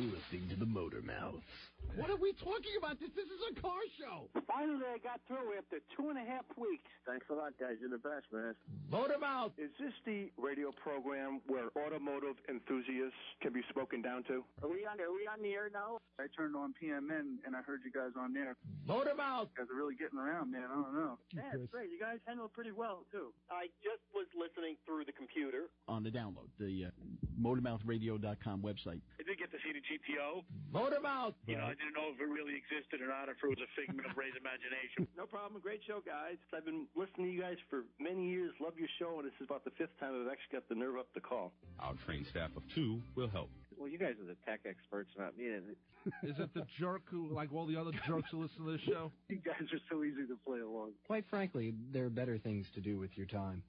listening to the Motor Mouths. What are we talking about? This is a car show. Finally, I got through after 2.5 weeks. Thanks a lot, guys. You're the best, man. Motor Mouth. Is this the radio program where automotive enthusiasts can be spoken down to? Are we on the air now? I turned on PMN, and I heard you guys on there. Motor Mouth. You guys are really getting around, man. I don't know. Yeah, it's great. You guys handle it pretty well, too. I just was listening through the computer. On the download, the motormouthradio.com website. I did get to see the GTO. Motor Mouth. You know, I didn't know if it really existed or not, or if it was a figment of Ray's imagination. No problem. Great show, guys. I've been listening to you guys for many years. Love your show, and this is about the 5th time I've actually got the nerve up to call. Our trained staff of 2 will help. Well, you guys are the tech experts, not me. Is it the jerk who, like all the other jerks who listen to this show? You guys are so easy to play along. Quite frankly, there are better things to do with your time.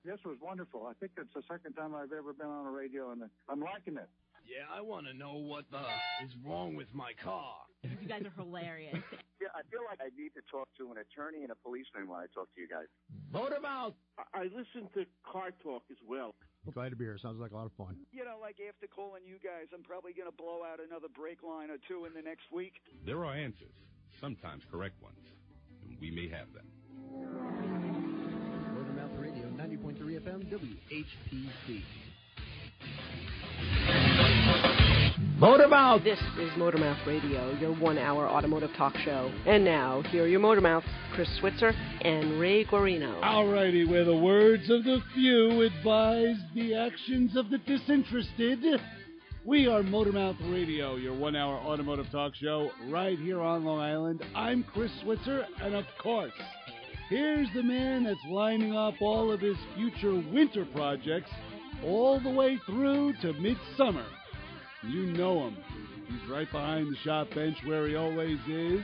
This was wonderful. I think it's the second time I've ever been on a radio, and I'm liking it. Yeah, I want to know what is wrong with my car. You guys are hilarious. Yeah, I feel like I need to talk to an attorney and a policeman when I talk to you guys. Motor Mouth. I listen to Car Talk as well. Glad to be here. Sounds like a lot of fun. You know, like after calling you guys, I'm probably going to blow out another brake line or two in the next week. There are answers, sometimes correct ones, and we may have them. Motormouth Radio, 90.3 FM, WHPC. Motor Mouth. This is Motormouth Radio, your 1-hour automotive talk show. And now, here are your Motormouths, Chris Switzer and Ray Guarino. All righty, where the words of the few advise the actions of the disinterested. We are Motormouth Radio, your 1-hour automotive talk show, right here on Long Island. I'm Chris Switzer, and of course, here's the man that's lining up all of his future winter projects all the way through to midsummer. You know him. He's right behind the shop bench where he always is.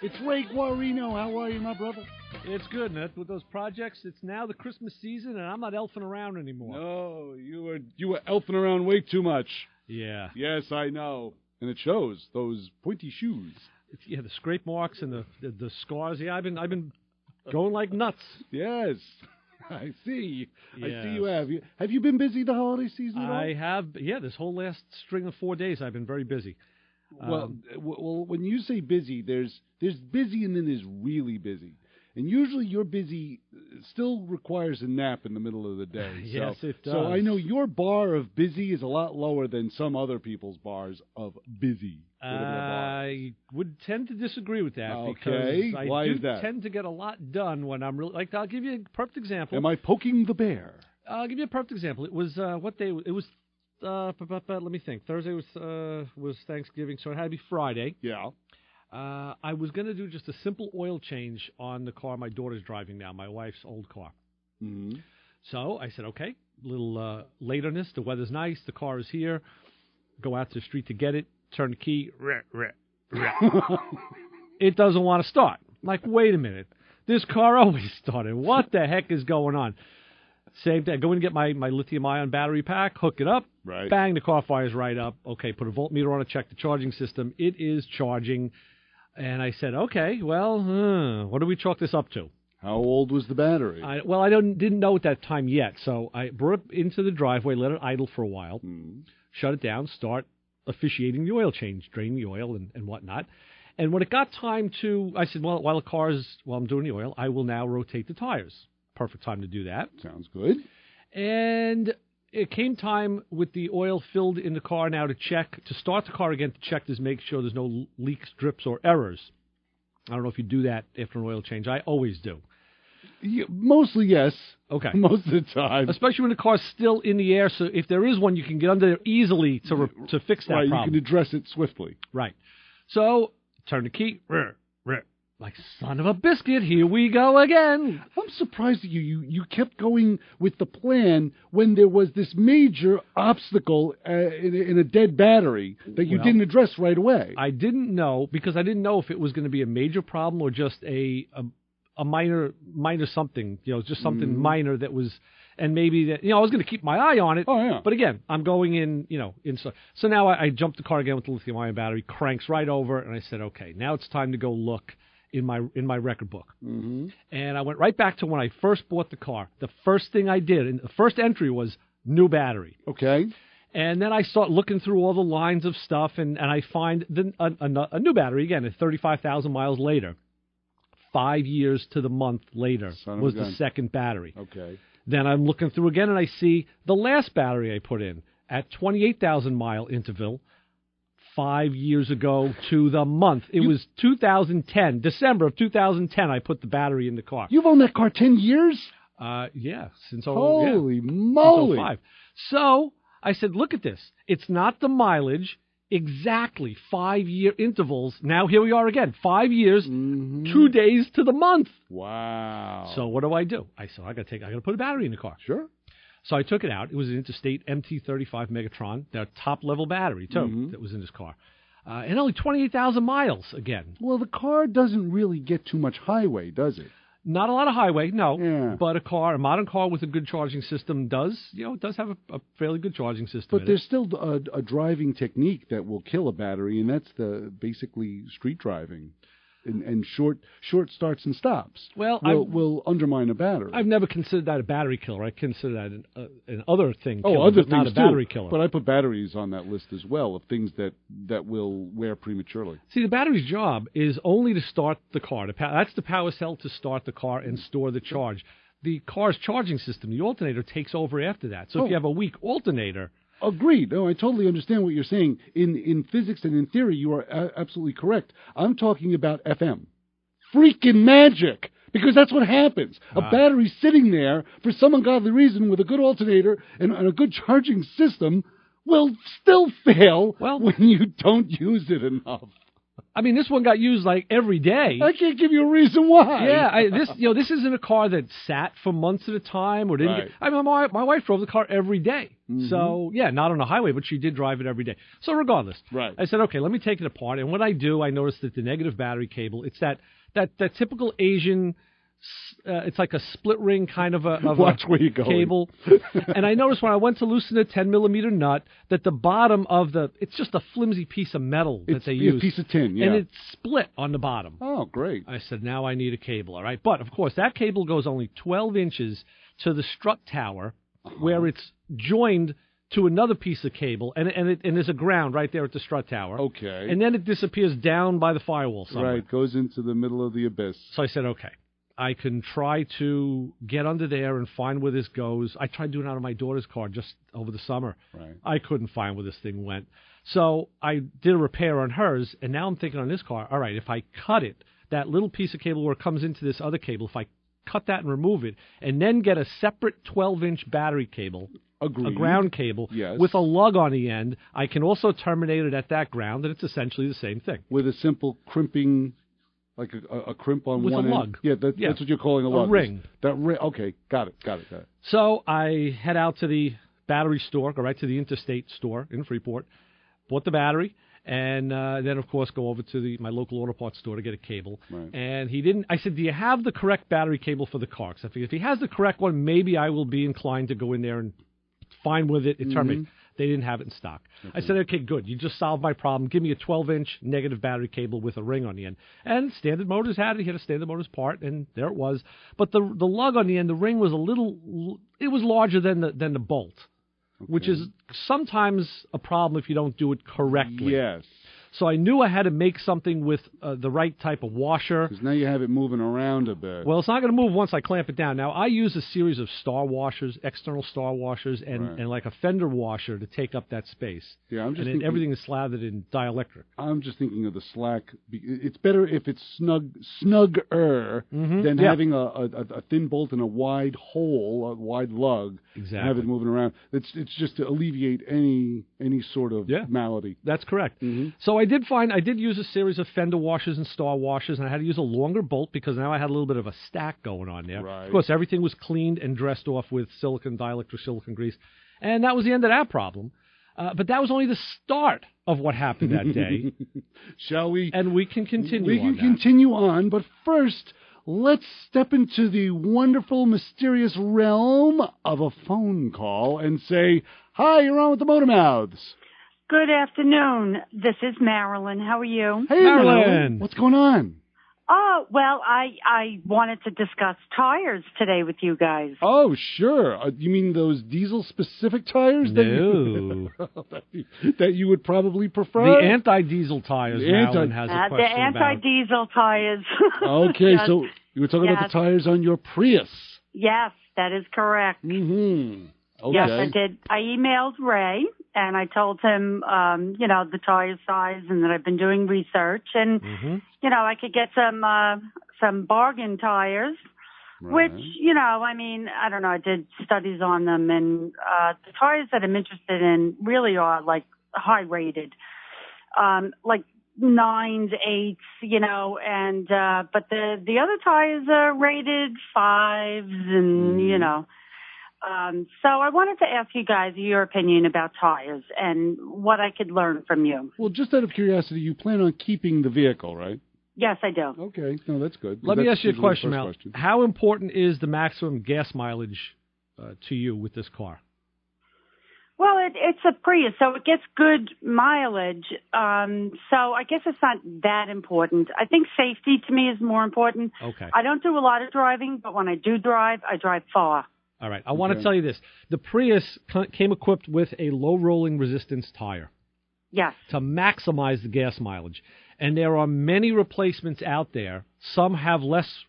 It's Ray Guarino. How are you, my brother? It's good, Ned. With those projects, it's now the Christmas season, and I'm not elfing around anymore. No, you were elfing around way too much. Yeah. Yes, I know. And it shows, those pointy shoes. Yeah, the scrape marks and the scars. Yeah, I've been going like nuts. Yes. I see. Yes. I see you have. Have you been busy the holiday season at all? I have. Yeah, this whole last string of 4 days, I've been very busy. Well, when you say busy, there's busy and then there's really busy. And usually your busy still requires a nap in the middle of the day. Yes, it does. So I know your bar of busy is a lot lower than some other people's bars of busy. I would tend to disagree with that Okay. because Why I is that? tend to get a lot done when I'm really like. I'll give you a perfect example. Am I poking the bear? I'll give you a perfect example. It was what day? It was. Let me think. Thursday was Thanksgiving, so it had to be Friday. Yeah. I was going to do just a simple oil change on the car my daughter's driving now, my wife's old car. Mm-hmm. So I said, okay, little laterness. The weather's nice. The car is here. Go out to the street to get it. Turn the key. It doesn't want to start. I'm like, wait a minute. This car always started. What the heck is going on? Same thing. Go in and get my lithium-ion battery pack, hook it up, right. Bang, the car fires right up. Okay, put a voltmeter on it, check the charging system. It is charging. And I said, okay, well, what do we chalk this up to? How old was the battery? I didn't know at that time yet. So I brought it into the driveway, let it idle for a while, shut it down, start officiating the oil change, drain the oil and whatnot. And when it got time to, I said, well, while I'm doing the oil, I will now rotate the tires. Perfect time to do that. Sounds good. And it came time with the oil filled in the car now to start the car again, to check to make sure there's no leaks, drips, or errors. I don't know if you do that after an oil change. I always do. Yeah, mostly, yes. Okay. Most of the time. Especially when the car's still in the air, so if there is one, you can get under there easily to fix that problem. Right, you can address it swiftly. Right. So, turn the key, like son of a biscuit, here we go again. I'm surprised that you kept going with the plan when there was this major obstacle in a dead battery that you didn't address right away. I didn't know, because I didn't know if it was going to be a major problem or just a minor something, just something minor that was, and maybe that, I was going to keep my eye on it. Oh, yeah. But again, I'm going in, inside. So now I jumped the car again with the lithium-ion battery, cranks right over, and I said, okay, now it's time to go look in my record book. Mm-hmm. And I went right back to when I first bought the car. The first thing I did, and the first entry was new battery. Okay. And then I start looking through all the lines of stuff, and I find a new battery, again, at 35,000 miles later. 5 years to the month later was the second battery. Okay. Then I'm looking through again, and I see the last battery I put in at 28,000-mile interval 5 years ago to the month. It was 2010, December of 2010, I put the battery in the car. You've owned that car 10 years? Yeah, since Holy moly. Since 2005. So I said, look at this. It's not the mileage, exactly 5-year intervals. Now here we are again, 5 years, 2 days to the month. Wow. So what do? I said, I got to put a battery in the car. Sure. So I took it out. It was an Interstate MT35 Megatron, their top-level battery, too, that was in this car. And only 28,000 miles again. Well, the car doesn't really get too much highway, does it? Not a lot of highway, no. Yeah. But a modern car with a good charging system does have a fairly good charging system. But there's still a driving technique that will kill a battery, and that's the basically street driving. And short starts and stops will undermine a battery. I've never considered that a battery killer. I consider that an other thing. Oh, other things not a battery killer. But I put batteries on that list as well of things that will wear prematurely. See, the battery's job is only to start the car. That's the power cell to start the car and store the charge. The car's charging system, the alternator, takes over after that. So if you have a weak alternator. Agreed. No, I totally understand what you're saying. In physics and in theory, you are absolutely correct. I'm talking about FM. Freaking magic! Because that's what happens. A battery sitting there, for some ungodly reason, with a good alternator and a good charging system, will still fail when you don't use it enough. I mean, this one got used like every day. I can't give you a reason why. Yeah, this isn't a car that sat for months at a time or didn't. Right. I mean, my wife drove the car every day. So yeah, not on a highway, but she did drive it every day. So regardless, I said, okay, let me take it apart. And when I do, I noticed that the negative battery cable, it's that typical Asian. It's like a split ring kind of a Watch where you're going. Cable. And I noticed when I went to loosen the 10-millimeter nut that the bottom of it's just a flimsy piece of metal that they use. A piece of tin, yeah. And it's split on the bottom. Oh, great. I said, now I need a cable, all right? But, of course, that cable goes only 12 inches to the strut tower where it's joined to another piece of cable, and there's a ground right there at the strut tower. Okay. And then it disappears down by the firewall somewhere. Right, goes into the middle of the abyss. So I said, okay. I can try to get under there and find where this goes. I tried doing it out of my daughter's car just over the summer. Right. I couldn't find where this thing went. So I did a repair on hers, and now I'm thinking on this car, all right, if I cut it, that little piece of cable where it comes into this other cable, if I cut that and remove it, and then get a separate 12-inch battery cable, Agreed. A ground cable, yes. with a lug on the end, I can also terminate it at that ground, and it's essentially the same thing. With a simple crimping... Like a crimp on with one a end? lug. Yeah, that's what you're calling a lug. A ring. That ring. Okay, got it. So I head out to the battery store, go right to the Interstate store in Freeport, bought the battery, and then, of course, go over to my local auto parts store to get a cable. Right. And he didn't. I said, do you have the correct battery cable for the car? Because if he has the correct one, maybe I will be inclined to go in there and find with it, terminate. They didn't have it in stock. Okay. I said, okay, good. You just solved my problem. Give me a 12-inch negative battery cable with a ring on the end. And Standard Motors had it. He had a Standard Motors part, and there it was. But the lug on the end, the ring was it was larger than the bolt, which is sometimes a problem if you don't do it correctly. Yes. So I knew I had to make something with the right type of washer. Because now you have it moving around a bit. Well, it's not going to move once I clamp it down. Now, I use a series of star washers, external star washers, and like a fender washer to take up that space. Yeah, I'm just thinking, everything is slathered in dielectric. I'm just thinking of the slack. It's better if it's snugger than having a thin bolt and a wide hole, a wide lug, exactly. And have it moving around. It's just to alleviate any sort of malady. That's correct. So I did use a series of fender washers and star washers, and I had to use a longer bolt because now I had a little bit of a stack going on there. Right. Of course, everything was cleaned and dressed off with dielectric silicone grease, and that was the end of that problem. But that was only the start of what happened that day. Shall we? And we can continue We can continue on, but first, let's step into the wonderful, mysterious realm of a phone call and say, hi, you're on with the Motormouths. Good afternoon. This is Marilyn. How are you? Hey, Marilyn. What's going on? Oh, well, I wanted to discuss tires today with you guys. Oh, sure. You mean those diesel-specific tires No. that you would probably prefer? The anti-diesel tires, Marilyn has a question the anti-diesel tires. Okay, Yes. so you were talking about the tires on your Prius. Yes, that is correct. Mm-hmm. Okay. Yes, I did. I emailed Ray, and I told him, the tire size and that I've been doing research, and, I could get some bargain tires, which, I don't know, I did studies on them, and the tires that I'm interested in really are, like, high-rated, like 9s, 8s, and, but the other tires are rated 5s, and, so I wanted to ask you guys your opinion about tires and what I could learn from you. Well, just out of curiosity, you plan on keeping the vehicle, right? Yes, I do. Okay. No, that's good. Let me ask you a question, Mel. How important is the maximum gas mileage to you with this car? Well, it's a Prius, so it gets good mileage. So I guess it's not that important. I think safety to me is more important. Okay. I don't do a lot of driving, but when I do drive, I drive far. All right. I want to tell you this. The Prius came equipped with a low rolling resistance tire. Yes. To maximize the gas mileage. And there are many replacements out there. Some have less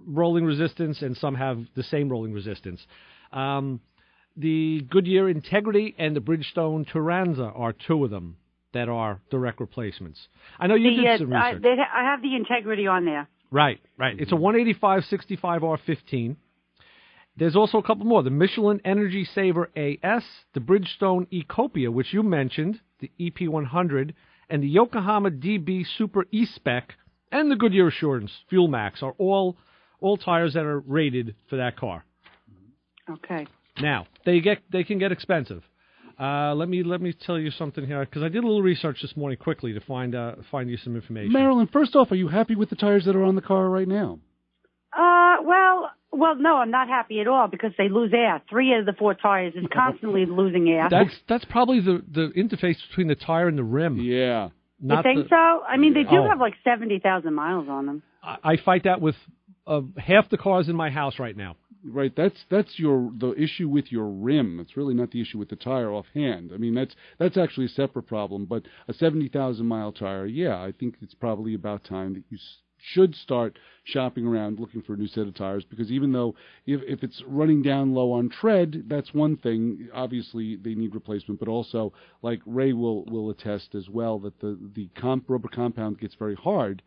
rolling resistance and some have the same rolling resistance. The Goodyear Integrity and the Bridgestone Turanza are two of them that are direct replacements. I know you did some research. I have the Integrity on there. Right. It's a 185/65R15. There's also a couple more. The Michelin Energy Saver AS, the Bridgestone Ecopia, which you mentioned, the EP100, and the Yokohama DB Super E-Spec, and the Goodyear Assurance Fuel Max are all tires that are rated for that car. Okay. Now, they can get expensive. Let me tell you something here, because I did a little research this morning quickly to find you some information. Marilyn, first off, are you happy with the tires that are on the car right now? Well, no, I'm not happy at all because they lose air. 3 out of the 4 tires is constantly losing air. That's probably the interface between the tire and the rim. Yeah. You think so? I mean, they do have like 70,000 miles on them. I fight that with half the cars in my house right now. Right, that's the issue with your rim. It's really not the issue with the tire offhand. I mean, that's actually a separate problem. But a 70,000-mile tire, yeah, I think it's probably about time that you should start shopping around looking for a new set of tires, because even though if it's running down low on tread, that's one thing. Obviously, they need replacement, but also, like Ray will attest as well, that the rubber compound gets very hard,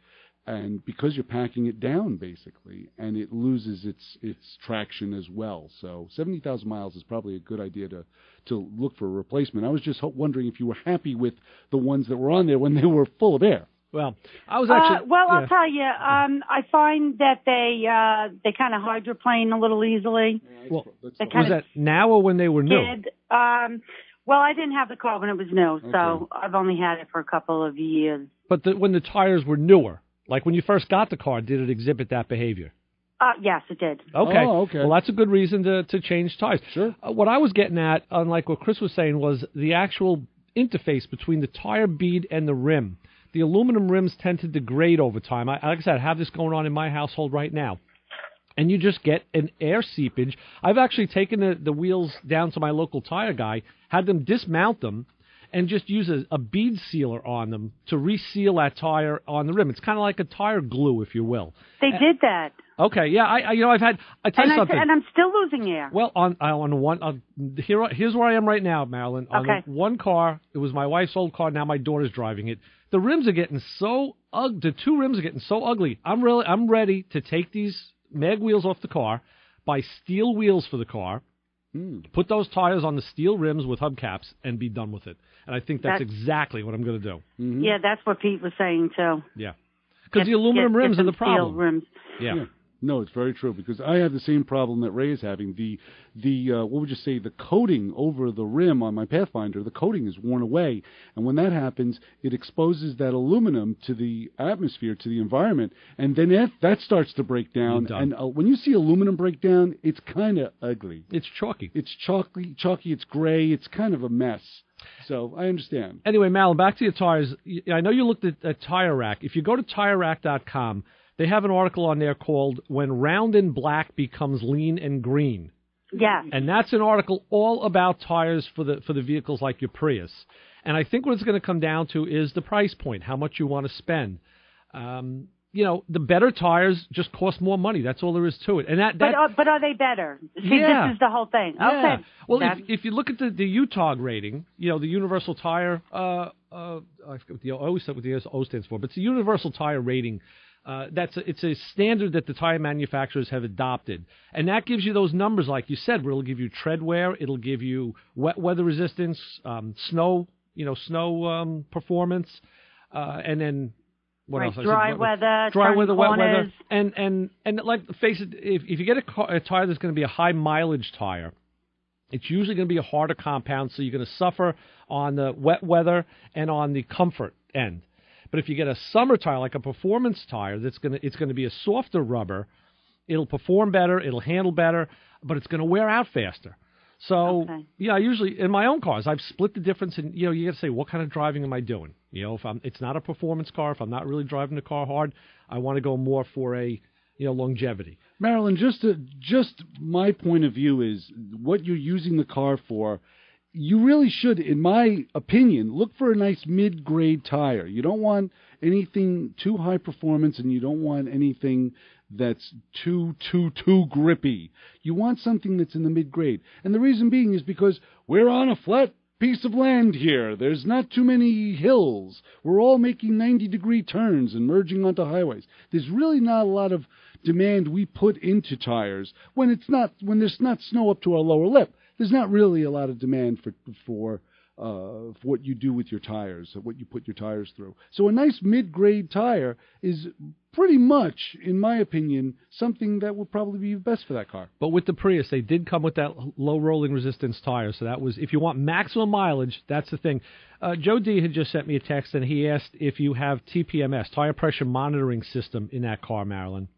and because you're packing it down, basically, and it loses its traction as well. So 70,000 miles is probably a good idea to look for a replacement. I was just wondering if you were happy with the ones that were on there when they were full of air. Well, I was actually... I'll tell you, I find that they kind of hydroplane a little easily. Well, was that now or when they were new? Well, I didn't have the car when it was new, so I've only had it for a couple of years. But when the tires were newer, like when you first got the car, did it exhibit that behavior? Yes, it did. Okay. Oh, okay. Well, that's a good reason to change tires. Sure. What I was getting at, unlike what Chris was saying, was the actual interface between the tire bead and the rim. The aluminum rims tend to degrade over time. Like I said, I have this going on in my household right now. And you just get an air seepage. I've actually taken the wheels down to my local tire guy, had them dismount them, and just use a bead sealer on them to reseal that tire on the rim. It's kind of like a tire glue, if you will. They did that. Okay, yeah, I tell you something. And I'm still losing air. Well, on one, here's where I am right now, Marilyn. On the one car, it was my wife's old car. Now my daughter's driving it. The rims are getting so ugly. The 2 rims are getting so ugly. I'm ready to take these mag wheels off the car, buy steel wheels for the car, put those tires on the steel rims with hubcaps, and be done with it. And I think that's exactly what I'm going to do. Mm-hmm. Yeah, that's what Pete was saying too. Yeah, because the aluminum rims are the problem. Steel rims. Yeah. No, it's very true, because I have the same problem that Ray is having. The what would you say, the coating over the rim on my Pathfinder, the coating is worn away, and when that happens, it exposes that aluminum to the atmosphere, to the environment, and then that starts to break down. And when you see aluminum break down, it's kind of ugly. It's chalky. It's chalky. It's gray. It's kind of a mess. So I understand. Anyway, Mal, back to your tires. I know you looked at Tire Rack. If you go to TireRack.com, they have an article on there called "When Round and Black Becomes Lean and Green." Yeah. And that's an article all about tires for the vehicles like your Prius. And I think what it's going to come down to is the price point, how much you want to spend. The better tires just cost more money. That's all there is to it. And but are they better? See, yeah. This is the whole thing. Yeah. Okay. Well, if you look at the UTOG rating, the Universal Tire, I forget what the O stands for, but it's the Universal Tire rating. It's a standard that the tire manufacturers have adopted, and that gives you those numbers, like you said, where it'll give you tread wear, it'll give you wet weather resistance, snow performance, and then what else? Dry weather, wet weather, and like face it, if you get a tire that's going to be a high mileage tire, it's usually going to be a harder compound, so you're going to suffer on the wet weather and on the comfort end. But if you get a summer tire, like a performance tire, it's going to be a softer rubber. It'll perform better, it'll handle better, but it's going to wear out faster. So, yeah, usually in my own cars, I've split the difference. And you got to say, what kind of driving am I doing? If it's not a performance car, if I'm not really driving the car hard, I want to go more for a longevity. Marilyn, just my point of view is what you're using the car for. You really should, in my opinion, look for a nice mid-grade tire. You don't want anything too high performance, and you don't want anything that's too grippy. You want something that's in the mid-grade. And the reason being is because we're on a flat piece of land here. There's not too many hills. We're all making 90-degree turns and merging onto highways. There's really not a lot of demand we put into tires when there's not snow up to our lower lip. There's not really a lot of demand for what you do with your tires, what you put your tires through. So a nice mid-grade tire is pretty much, in my opinion, something that would probably be best for that car. But with the Prius, they did come with that low rolling resistance tire. So that was, if you want maximum mileage, that's the thing. Joe D had just sent me a text, and he asked if you have TPMS, tire pressure monitoring system, in that car, Marilyn.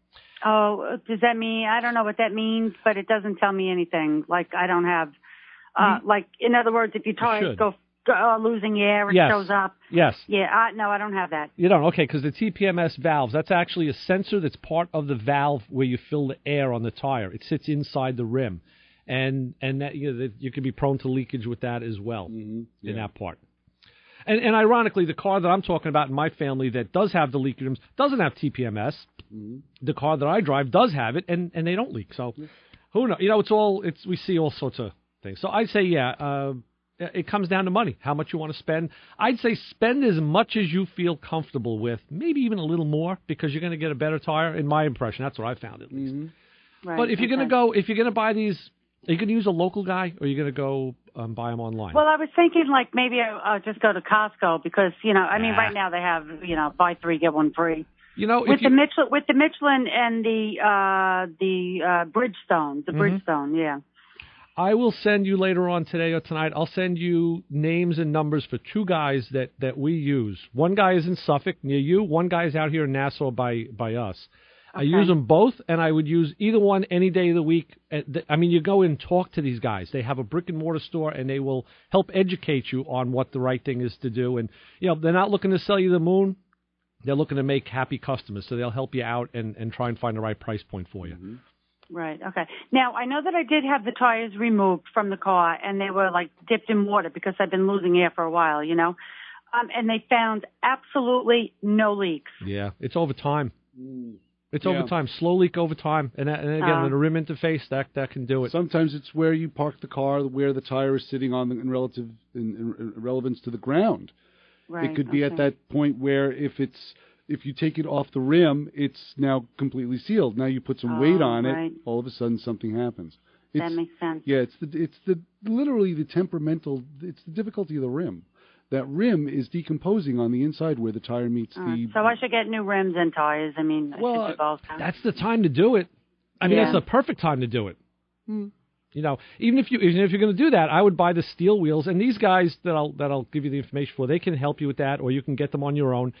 Oh, does that mean, I don't know what that means, but it doesn't tell me anything. Like, I don't have, in other words, if your tires go losing air, it shows up. Yes. Yeah, no, I don't have that. You don't? Okay, because the TPMS valves, that's actually a sensor that's part of the valve where you fill the air on the tire. It sits inside the rim. And that, you could be prone to leakage with that as well in that part. And ironically, the car that I'm talking about in my family that does have the leak rims doesn't have TPMS. Mm-hmm. The car that I drive does have it, and they don't leak. So who knows? We see all sorts of things. So I'd say, it comes down to money, how much you want to spend. I'd say spend as much as you feel comfortable with, maybe even a little more, because you're going to get a better tire, in my impression. That's what I found, at least. Mm-hmm. Right, but if you're going to buy these, are you going to use a local guy, or are you going to go buy them online? Well, I was thinking maybe I'll just go to Costco because, right now they have, buy 3, get 1 free. With the Michelin and the Bridgestone, Bridgestone, yeah. I will send you later on today or tonight, I'll send you names and numbers for 2 guys that we use. One guy is in Suffolk near you. One guy is out here in Nassau by us. Okay. I use them both, and I would use either one any day of the week. You go and talk to these guys. They have a brick-and-mortar store, and they will help educate you on what the right thing is to do. And, they're not looking to sell you the moon. They're looking to make happy customers, so they'll help you out and try and find the right price point for you. Mm-hmm. Right, okay. Now, I know that I did have the tires removed from the car, and they were, dipped in water because I've been losing air for a while, and they found absolutely no leaks. Yeah, it's over time. It's over time. Slow leak over time. And again, with a rim interface, that can do it. Sometimes it's where you park the car, where the tire is sitting on in relevance to the ground. Right, it could be at that point where if you take it off the rim, it's now completely sealed. Now you put some weight on it, all of a sudden something happens. That makes sense. Yeah, it's literally the temperamental. It's the difficulty of the rim. That rim is decomposing on the inside where the tire meets the. So I should get new rims and tires. I should do both. That's the time to do it. That's the perfect time to do it. Even if you're going to do that, I would buy the steel wheels. And these guys that I'll give you the information for, they can help you with that, or you can get them on your own.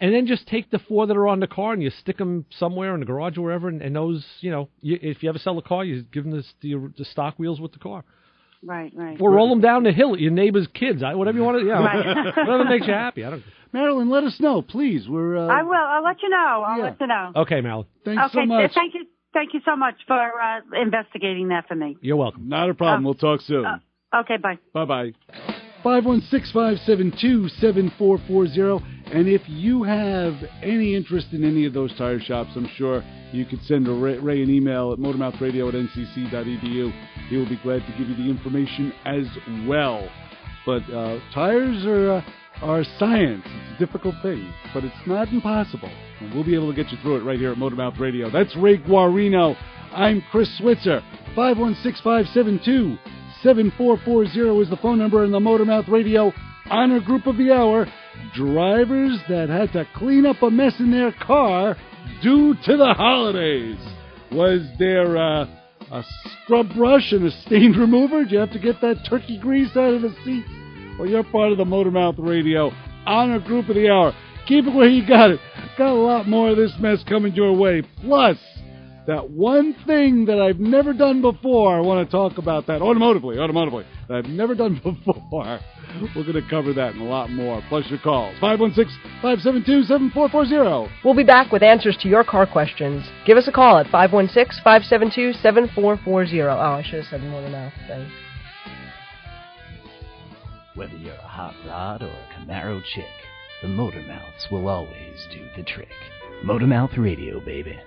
And then just take the 4 that are on the car and you stick them somewhere in the garage or wherever. And those, if you ever sell a car, you give them the stock wheels with the car. Right. Or roll them down the hill at your neighbor's kids. Whatever you want to, Right. whatever makes you happy. I don't. Marilyn, let us know, please. We're. I will. I'll let you know. I'll let you know. Okay, Marilyn. Thanks so much. Thank you so much for investigating that for me. You're welcome. Not a problem. We'll talk soon. Okay, bye. Bye-bye. 516-572-7440. And if you have any interest in any of those tire shops, I'm sure you could send Ray an email at motormouthradio@ncc.edu. He will be glad to give you the information as well. But tires are science. It's a difficult thing, but it's not impossible. And we'll be able to get you through it right here at Motormouth Radio. That's Ray Guarino. I'm Chris Switzer. 516-572-7440 is the phone number in the Motormouth Radio Honor Group of the Hour. Drivers that had to clean up a mess in their car due to the holidays. Was there a scrub brush and a stain remover? Did you have to get that turkey grease out of the seat? Well, you're part of the Motormouth Radio Honor Group of the Hour. Keep it where you got it. Got a lot more of this mess coming your way. Plus, that one thing that I've never done before, I want to talk about that automotively, that I've never done before. We're going to cover that and a lot more. Plus your calls. 516-572-7440. We'll be back with answers to your car questions. Give us a call at 516-572-7440. Oh, I should have said more than that. Thanks. Whether you're a hot rod or a Camaro chick, the Motormouths will always do the trick. Motormouth Radio, baby.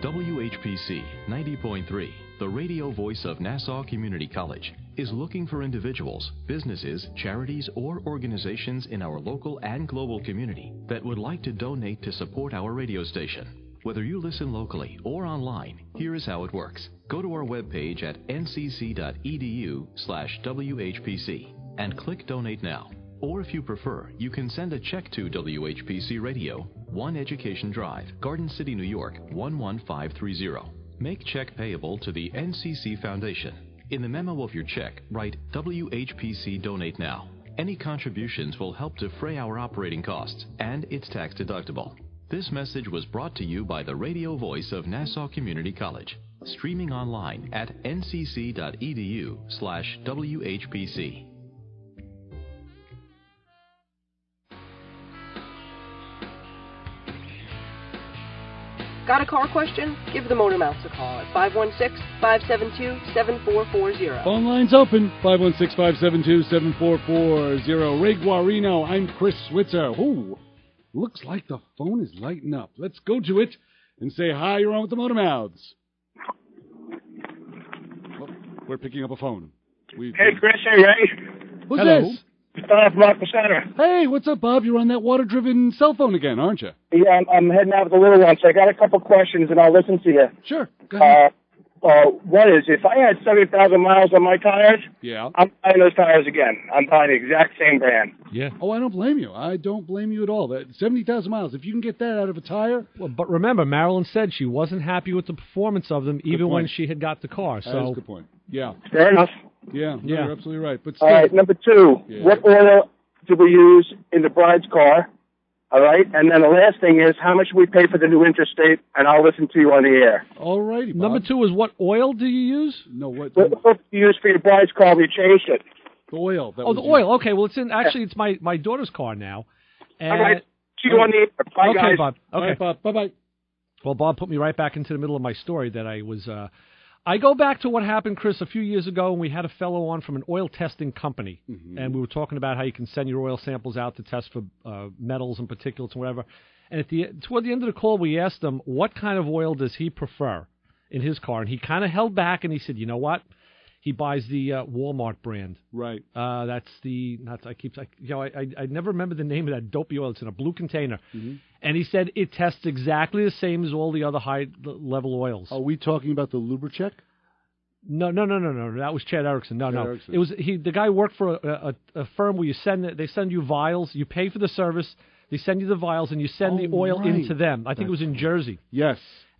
WHPC 90.3, the radio voice of Nassau Community College, is looking for individuals, businesses, charities, or organizations in our local and global community that would like to donate to support our radio station. Whether you listen locally or online, here is how it works. Go to our webpage at ncc.edu/WHPC and click Donate Now. Or if you prefer, you can send a check to WHPC Radio, 1 Education Drive, Garden City, New York, 11530. Make check payable to the NCC Foundation. In the memo of your check, write WHPC Donate Now. Any contributions will help defray our operating costs, and it's tax deductible. This message was brought to you by the radio voice of Nassau Community College, streaming online at ncc.edu/WHPC. Got a car question? Give the Motormouths a call at 516-572-7440. Phone lines open. 516-572-7440. Ray Guarino. I'm Chris Switzer. Ooh, looks like the phone is lighting up. Let's go to it and say hi. You're on with the Motormouths. Oh, we're picking up a phone. Hey, Chris. Hey, Ray. Who's Hello. this? Bob, Marco Center. Hey, what's up, Bob? You're on that water-driven cell phone again, aren't you? Yeah, I'm heading out with the little one, so I got a couple questions, and I'll listen to you. Sure. Go ahead. One is, if I had 70,000 miles on my tires, I'm buying those tires again. I'm buying the exact same brand. Yeah. Oh, I don't blame you. I don't blame you at all. That 70,000 miles, if you can get that out of a tire. Well, but remember, Marilyn said she wasn't happy with the performance of them, even when she had got the car. So that's a good point. Yeah. Fair enough. Yeah, Yeah. You're absolutely right. But still, All right, number two, what oil do we use in the bride's car? All right, and then the last thing is, how much we pay for the new interstate, and I'll listen to you on the air. All righty, Bob. Number 2 is, what oil do you use? No, what oil do you use for your bride's car? We changed it. The oil. The oil. Okay, well, it's it's my daughter's car now. And all right, see you on the air. Bye, okay, guys. Bob. Okay, all right, Bob. Bye-bye. Well, Bob put me right back into the middle of my story that I was... I go back to what happened, Chris, a few years ago when we had a fellow on from an oil testing company, and we were talking about how you can send your oil samples out to test for metals and particulates and whatever. And toward the end of the call, we asked him what kind of oil does he prefer in his car, and he kind of held back and he said, you know what? He buys the Walmart brand. Right. That's the I never remember the name of that dopey oil. It's in a blue container. And he said it tests exactly the same as all the other high-level oils. Are we talking about the Lubricheck? No. That was Chad Erickson. No. Erickson. It was the guy worked for a firm where they send you vials. You pay for the service. They send you the vials, and you send the oil into them. I think it was in Jersey. Yes.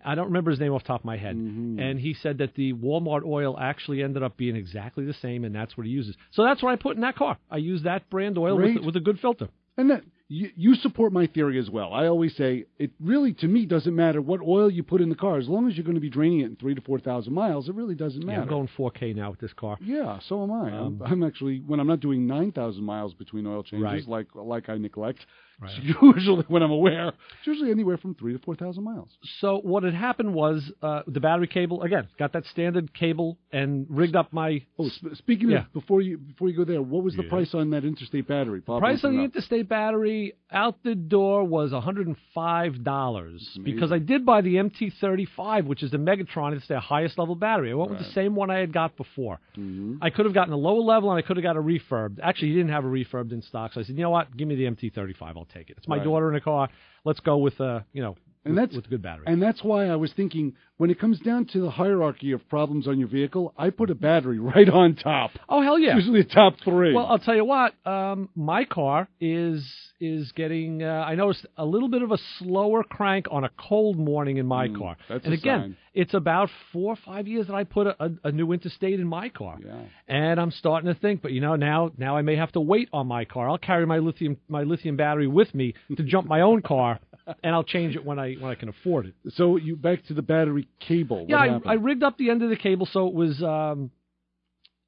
I don't remember his name off the top of my head. And he said that the Walmart oil actually ended up being exactly the same, and that's what he uses. So that's what I put in that car. I use that brand oil with a good filter. And that, you support my theory as well. I always say it really, to me, doesn't matter what oil you put in the car. As long as you're going to be draining it in 3,000 to 4,000 miles, it really doesn't matter. Yeah, I'm going 4K now with this car. Yeah, so am I. I'm actually, when I'm not doing 9,000 miles between oil changes, Right. like I neglect, Right. it's usually, when I'm aware, it's usually anywhere from 3,000 to 4,000 miles. So what had happened was the battery cable, again, got that standard cable and rigged up my... Oh, speaking of, before you go there, what was the price on that interstate battery? The price on the interstate battery out the door was $105 because I did buy the MT35, which is the Megatron. It's their highest level battery. I went with the same one I had got before. Mm-hmm. I could have gotten a lower level and I could have got a refurbed. Actually, he didn't have a refurbed in stock, so I said, you know what, give me the MT35. I'll take it. It's my daughter in a car. Let's go with with a good battery. And that's why I was thinking, when it comes down to the hierarchy of problems on your vehicle, I put a battery right on top. Oh, hell yeah. It's usually a top 3. Well, I'll tell you what, my car is getting, I noticed a little bit of a slower crank on a cold morning in my car. That's and a again, sign. it's about 4 or 5 years that I put a new interstate in my car. Yeah. And I'm starting to think, but now I may have to wait on my car. I'll carry my lithium battery with me to jump my own car, and I'll change it when I can afford it. So you back to the battery cable. Yeah, I rigged up the end of the cable so it was,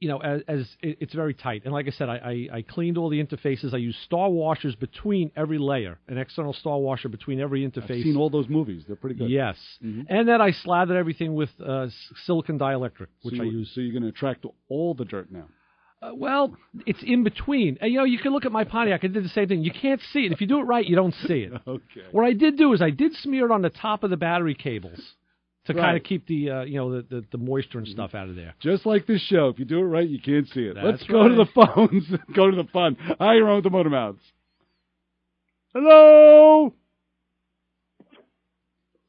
it's very tight. And like I said, I cleaned all the interfaces. I used star washers between every layer, an external star washer between every interface. I've seen all those movies. They're pretty good. Yes. Mm-hmm. And then I slathered everything with silicon dielectric, which I use. So you're going to attract all the dirt now. Well, it's in between. And, you can look at my Pontiac. I did the same thing. You can't see it. If you do it right, you don't see it. Okay. What I did do is I did smear it on the top of the battery cables to Right. kind of keep the the moisture and stuff out of there. Just like this show. If you do it right, you can't see it. That's Let's go to right. the phones. Go to the fun. Hi, you're on with the Motor Mouths. Hello?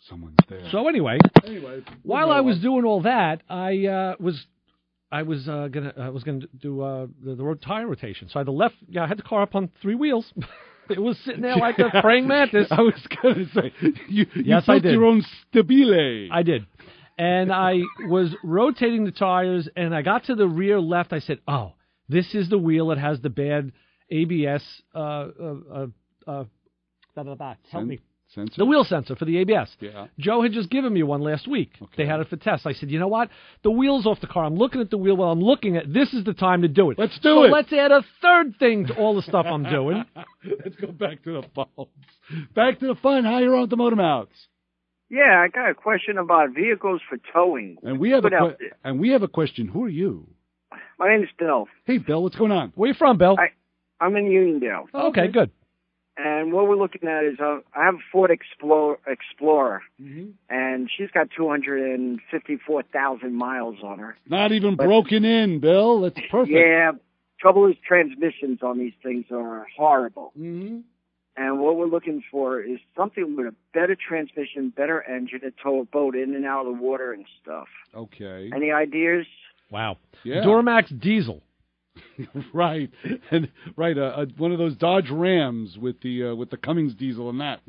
Someone's there. So anyway, while I was doing all that, I was gonna do the road tire rotation. So I had the car up on 3 wheels. It was sitting there like a praying mantis. I was going to say, you Yes, built I did. your own stabile. I did. And I was rotating the tires, and I got to the rear left. I said, oh, this is the wheel that has the bad ABS, help me. Sensor? The wheel sensor for the ABS. Yeah. Joe had just given me one last week. Okay. They had it for test. I said, you know what? The wheel's off the car. I'm looking at the wheel while I'm looking at this is the time to do it. Let's do it. Let's add a third thing to all the stuff I'm doing. Let's go back to the phones. Back to the fun. How you're on with the Motor Mouths? Yeah, I got a question about vehicles for towing. And we have a question. Who are you? My name is Bill. Hey, Bill. What's going on? Where you from, Bill? I'm in Uniondale. Okay, good. And what we're looking at is I have a Ford Explorer, and she's got 254,000 miles on her. Not even broken in, Bill. That's perfect. Yeah. Trouble is transmissions on these things are horrible. Mm-hmm. And what we're looking for is something with a better transmission, better engine to tow a boat in and out of the water and stuff. Okay. Any ideas? Wow. Yeah. Duramax diesel. Right, and one of those Dodge Rams with the Cummins diesel and that.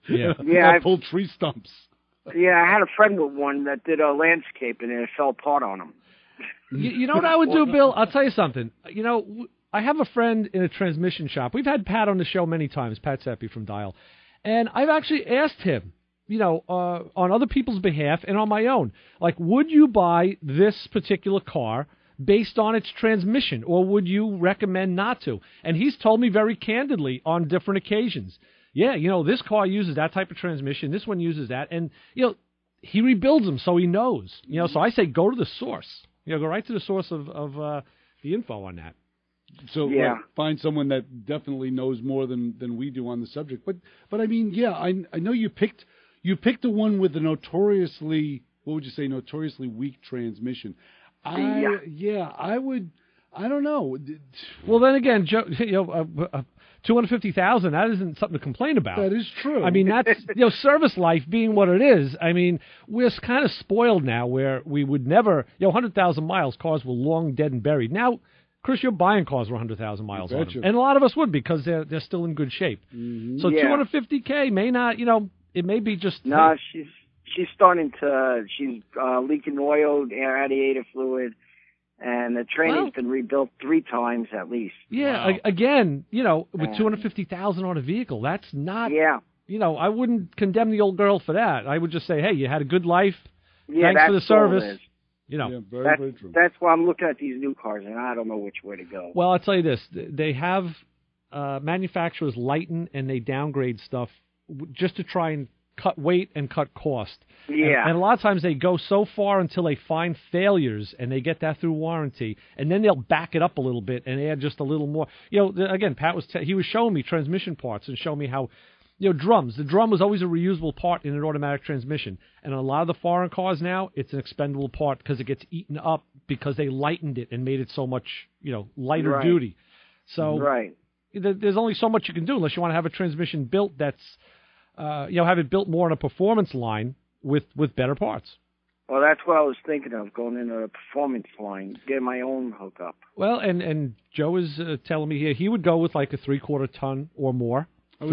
Yeah, yeah. Pulled tree stumps. Yeah, I had a friend with one that did a landscape and it fell apart on him. You know what I would do, Bill? I'll tell you something. I have a friend in a transmission shop. We've had Pat on the show many times, Pat Seppi from Dial, and I've actually asked him, on other people's behalf and on my own, like, would you buy this particular car based on its transmission, or would you recommend not to? And he's told me very candidly on different occasions, yeah, this car uses that type of transmission, this one uses that, and, he rebuilds them so he knows. So I say go to the source. Go right to the source of the info on that. So find someone that definitely knows more than we do on the subject. But I mean, yeah, I know you picked the one with the notoriously weak transmission. I would. I don't know. Well, then again, Joe, 250,000. That isn't something to complain about. That is true. I mean, that's service life being what it is. I mean, we're kind of spoiled now, where we would never 100,000 miles. Cars were long dead and buried. Now, Chris, you're buying cars with 100,000 miles on them, and a lot of us would because they're still in good shape. Mm-hmm. So 250K may not. It may be just. No, she's starting to. She's leaking oil, radiator fluid, and and the training's been rebuilt 3 times at least. Yeah, again, with $250,000 on a vehicle, that's not. Yeah. I wouldn't condemn the old girl for that. I would just say, hey, you had a good life. Yeah, Thanks for the that's all it service. is. Very true. That's why I'm looking at these new cars, and I don't know which way to go. Well, I'll tell you this: they have manufacturers lighten and they downgrade stuff just to try and cut weight and cut cost. Yeah. And a lot of times they go so far until they find failures, and they get that through warranty, and then they'll back it up a little bit and add just a little more. Again, Pat was he was showing me transmission parts and showing me how. Drums. The drum was always a reusable part in an automatic transmission. And on a lot of the foreign cars now, it's an expendable part because it gets eaten up because they lightened it and made it so much, lighter duty. So there's only so much you can do unless you want to have a transmission built that's, have it built more on a performance line with better parts. Well, that's what I was thinking of, going into a performance line, getting my own hookup. Well, and Joe is telling me here he would go with like a 3/4 ton or more. I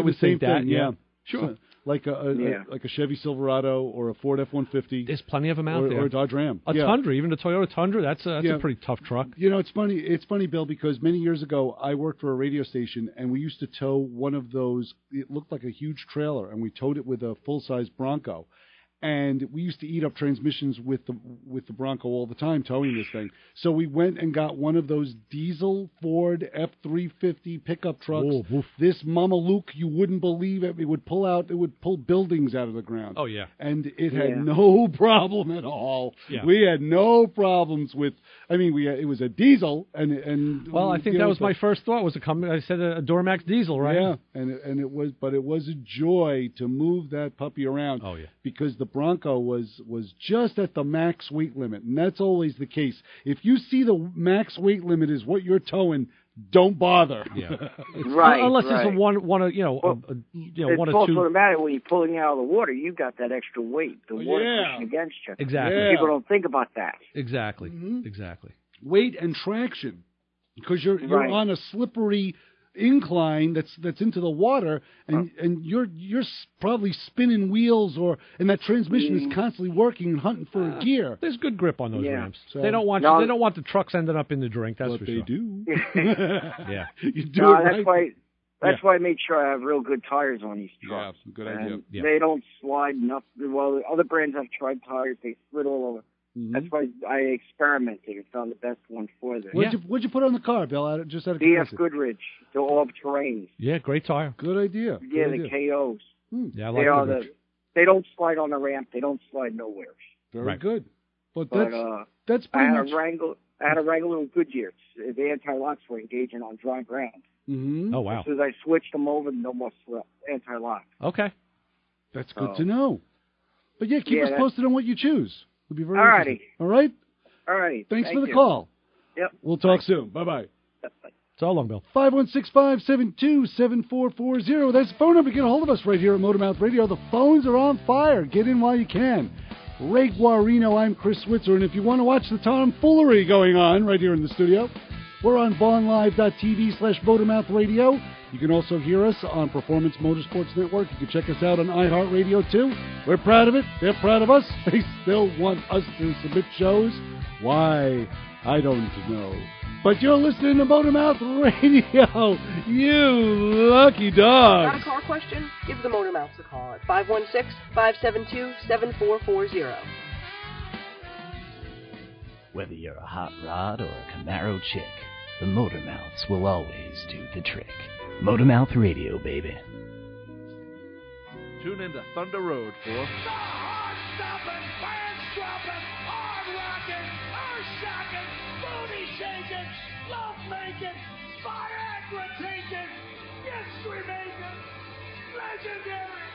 would think that, yeah. Sure. Like a Chevy Silverado or a Ford F-150. There's plenty of them out there. Or a Dodge Ram. A Tundra, even the Toyota Tundra, that's a pretty tough truck. It's funny, Bill, because many years ago I worked for a radio station, and we used to tow one of those, it looked like a huge trailer, and we towed it with a full-size Bronco. And we used to eat up transmissions with the Bronco all the time, towing this thing. So we went and got one of those diesel Ford F-350 pickup trucks. Oh, this Mama Luke, you wouldn't believe it. It would pull buildings out of the ground. Oh, yeah. And it had no problem at all. Yeah. We had no problems with. It was a diesel, and well, I think that was my first thought. Was I said a Duramax diesel, right? Yeah, and it was a joy to move that puppy around. Oh, yeah. Because the Bronco was just at the max weight limit, and that's always the case. If you see the max weight limit is what you're towing, don't bother. Yeah, Unless it's a one or it's two. also automatic when you're pulling it out of the water. You got that extra weight, the water pushing against you. Exactly. Yeah. People don't think about that. Exactly. Exactly. Weight and traction, because you're on a slippery incline that's into the water, and you're probably spinning wheels, and that transmission is constantly working and hunting for a gear. There's good grip on those ramps. So they don't want the trucks ending up in the drink. That's but for they sure. do. Yeah, you do it right. That's why I made sure I have real good tires on these trucks. Yeah, good idea. And they don't slide enough. Well, other brands I've tried tires, they slid all over. That's why I experimented and found the best one for this. What'd you put on the car, Bill? Just out of BF curiosity. Goodrich, the all-terrains. Yeah, great tire. Good idea. Yeah, Good the idea. KOs. Yeah, I like Goodrich. They don't slide on the ramp. They don't slide nowhere. Very good. But I that's pretty had much. I had a Wrangler with Goodyear. The anti-locks were engaging on dry ground. Mm-hmm. Oh, wow. As soon as I switched them over, no more anti-lock. Okay. That's good to know. But keep us posted on what you choose. It'll be very Alrighty. All right? Alrighty. Thanks for the you. call. Yep. We'll talk soon. Bye-bye. So long, Bill. 516-572-7440. That's the phone number. Get a hold of us right here at Motormouth Radio. The phones are on fire. Get in while you can. Ray Guarino, I'm Chris Switzer, and if you want to watch the tomfoolery going on right here in the studio, we're on VaughnLive.tv/Motormouth Radio. You can also hear us on Performance Motorsports Network. You can check us out on iHeartRadio, too. We're proud of it. They're proud of us. They still want us to submit shows. Why? I don't know. But you're listening to Motormouth Radio. You lucky dogs. Got a car question? Give the Motormouths a call at 516-572-7440. Whether you're a hot rod or a Camaro chick, the Motormouths will always do the trick. Motormouth Radio, baby. Tune into Thunder Road for Hard-stopping, fans-dropping, hard-rocking, earth-shocking, booty-shaking, love-making, Viagra-taking, history-making, legendary.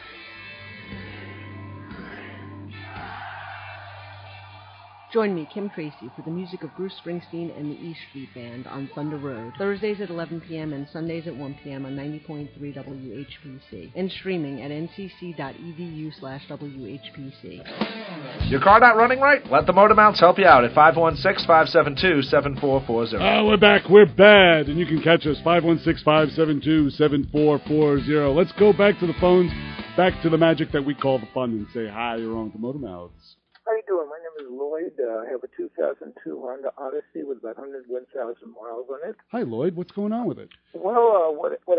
Join me, Kim Tracy, for the music of Bruce Springsteen and the E Street Band on Thunder Road, Thursdays at 11 p.m. and Sundays at 1 p.m. on 90.3 WHPC, and streaming at ncc.edu/WHPC. Your car not running right? Let the Motormouths help you out at 516-572-7440. We're back. We're bad. And you can catch us, 516-572-7440. Let's go back to the phones, back to the magic that we call the fun, and say hi. You're on with the Motormouths. How you doing? My name is Lloyd. I have a 2002 Honda Odyssey with about 101,000 miles on it. Hi, Lloyd. What's going on with it? Well,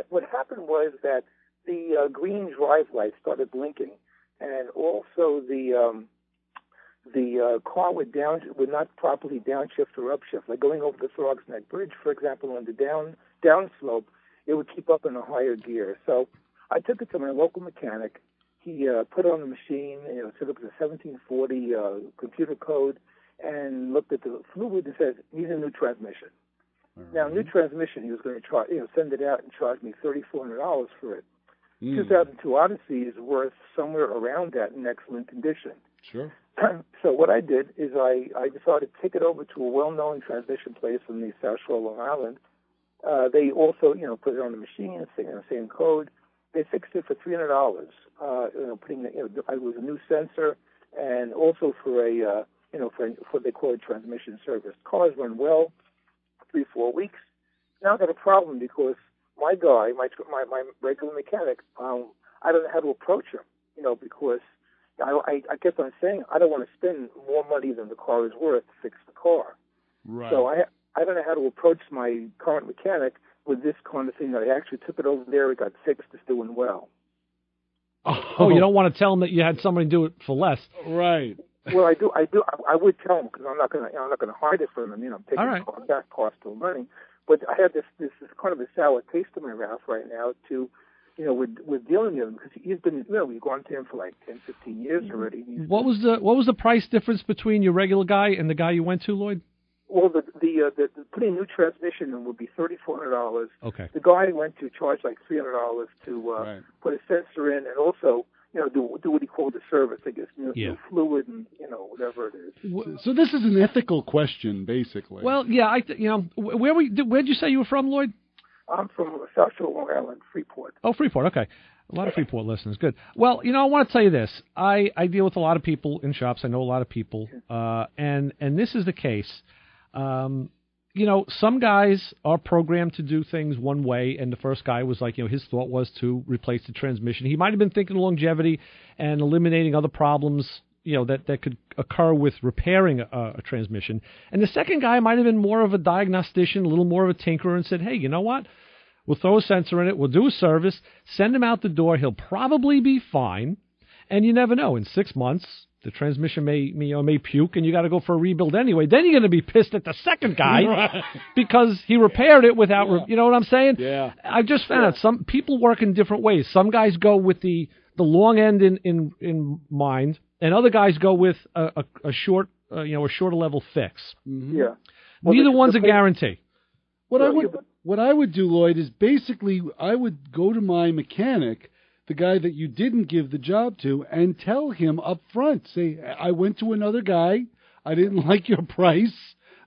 what happened was that the green drive light started blinking, and also the car would not properly downshift or upshift. Like going over the Throgs Neck Bridge, for example, on the down slope, it would keep up in a higher gear. So I took it to my local mechanic. He put it on the machine, set up the 1740 computer code, and looked at the fluid and said, needs a new transmission. Now, new transmission, he was going to send it out and charge me $3,400 for it. 2002 Odyssey is worth somewhere around that in excellent condition. Sure. So what I did is I decided to take it over to a well-known transmission place in the South Shore, Long Island. They also, put it on the machine, same code. They fixed it for $300. It was a new sensor, and also for for what they call a transmission service. Cars run well, 3-4 weeks. Now I've got a problem because my guy, my regular mechanic, I don't know how to approach him. Because I kept on saying I don't want to spend more money than the car is worth to fix the car. Right. So I don't know how to approach my current mechanic with this kind of thing. That I actually took it over there, it got fixed, it's doing well. Oh, you don't want to tell them that you had somebody do it for less. Right. Well, I do. I would tell them because I'm not going to hide it from him. I'm taking that cost of money. But I have this kind of a sour taste in my mouth right now with dealing with him because he's been, we've gone to him for like 10, 15 years already. What was the price difference between your regular guy and the guy you went to, Lloyd? Well, the putting a new transmission in would be $3,400. Okay. The guy went to charge like $300 to put a sensor in, and also do what he called the service. I guess new fluid and whatever it is. So this is an ethical question, basically. Well, yeah, where'd you say you were from, Lloyd? I'm from South Shore, Long Island, Freeport. Oh, Freeport. Okay. A lot of Freeport listeners. Good. Well, I want to tell you this. I deal with a lot of people in shops. I know a lot of people, and this is the case. Some guys are programmed to do things one way, and the first guy was like, his thought was to replace the transmission. He might have been thinking longevity and eliminating other problems, that could occur with repairing a transmission. And the second guy might have been more of a diagnostician, a little more of a tinkerer, and said, hey, you know what? We'll throw a sensor in it. We'll do a service. Send him out the door. He'll probably be fine. And you never know. In 6 months, the transmission may puke, and you got to go for a rebuild anyway. Then you're going to be pissed at the second guy because he repaired it without. You know what I'm saying? Yeah. I just found out some people work in different ways. Some guys go with the long end in mind, and other guys go with a shorter level fix. Mm-hmm. Yeah. Neither one's a guarantee. What I would do, Lloyd, is basically I would go to my mechanic, the guy that you didn't give the job to, and tell him up front. Say, I went to another guy. I didn't like your price.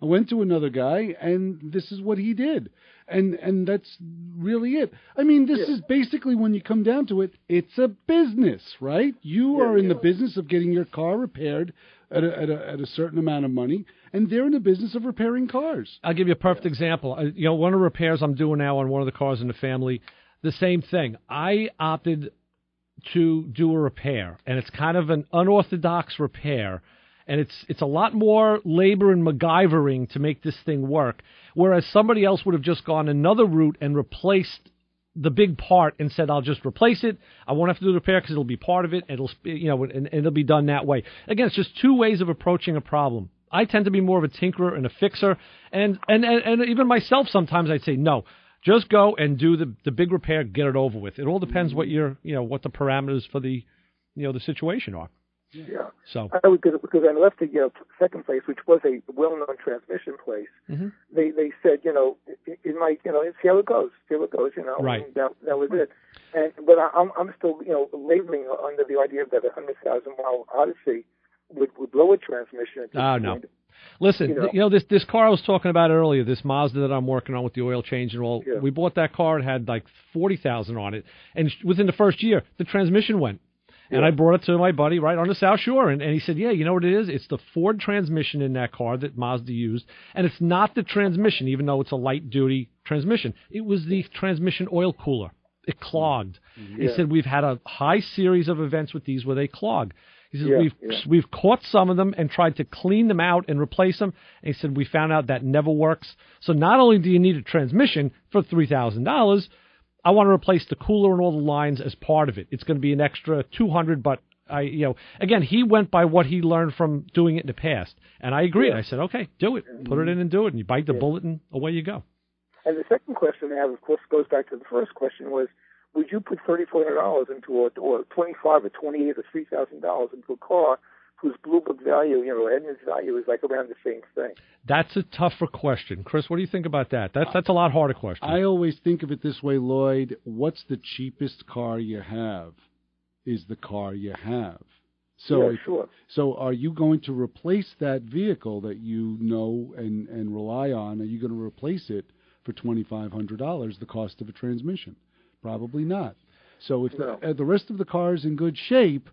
I went to another guy, and this is what he did. And that's really it. I mean, this is basically, when you come down to it, it's a business, right? You are in the business of getting your car repaired at a certain amount of money, and they're in the business of repairing cars. I'll give you a perfect example. One of the repairs I'm doing now on one of the cars in the family, the same thing. I opted to do a repair, and it's kind of an unorthodox repair, and it's a lot more labor and MacGyvering to make this thing work, whereas somebody else would have just gone another route and replaced the big part and said, I'll just replace it. I won't have to do the repair because it'll be part of it. And it'll be done that way. Again, it's just two ways of approaching a problem. I tend to be more of a tinkerer and a fixer, and even myself sometimes I'd say no. Just go and do the big repair, get it over with. It all depends what what the parameters for the situation are. Yeah. So because I left the second place, which was a well-known transmission place. Mm-hmm. They said it might see how it goes. Right. And that was it. But I'm still laboring under the idea that a 100,000-mile Odyssey would blow a transmission. At this no. point. Listen, this car I was talking about earlier, this Mazda that I'm working on with the oil change and all. Yeah. We bought that car. It had like 40,000 on it, and within the first year, the transmission went. And I brought it to my buddy right on the South Shore, and he said, yeah, you know what it is? It's the Ford transmission in that car that Mazda used, and it's not the transmission, even though it's a light-duty transmission. It was the transmission oil cooler. It clogged. Mm-hmm. He said, we've had a high series of events with these where they clog. He He says, we've caught some of them and tried to clean them out and replace them. And he said, we found out that never works. So not only do you need a transmission for $3,000, I want to replace the cooler and all the lines as part of it. It's going to be an extra $200, but again, he went by what he learned from doing it in the past. And I agreed. I said, okay, do it. Put it in and do it. And you bite the bullet and away you go. And the second question I have, of course, goes back to the first question was, would you put $3,400 into or $25,000 or $28,000 or $3,000 into a car whose Blue Book value, Edmunds value is like around the same thing? That's a tougher question. Chris, what do you think about that? That's a lot harder question. I always think of it this way, Lloyd. What's the cheapest car you have is the car you have. So, so are you going to replace that vehicle that you know and rely on? Are you going to replace it for $2,500, the cost of a transmission? Probably not. So if the rest of the car is in good shape,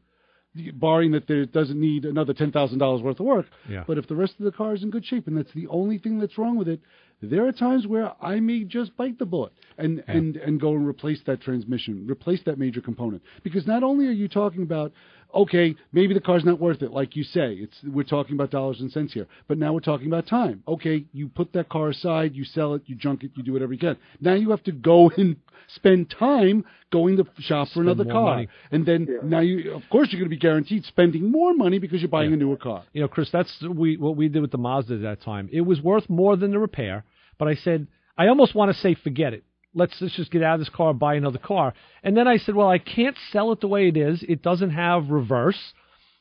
barring that it doesn't need another $10,000 worth of work, but if the rest of the car is in good shape and that's the only thing that's wrong with it, there are times where I may just bite the bullet and go and replace that transmission, replace that major component. Because not only are you talking about, okay, maybe the car's not worth it, like you say. We're talking about dollars and cents here. But now we're talking about time. Okay, you put that car aside, you sell it, you junk it, you do whatever you can. Now you have to go and spend time going to shop for another car. Money. And then now of course, you're going to be guaranteed spending more money because you're buying a newer car. Chris, that's what we did with the Mazda at that time. It was worth more than the repair. But I said, I almost want to say, forget it. Let's just get out of this car and buy another car. And then I said, well, I can't sell it the way it is. It doesn't have reverse.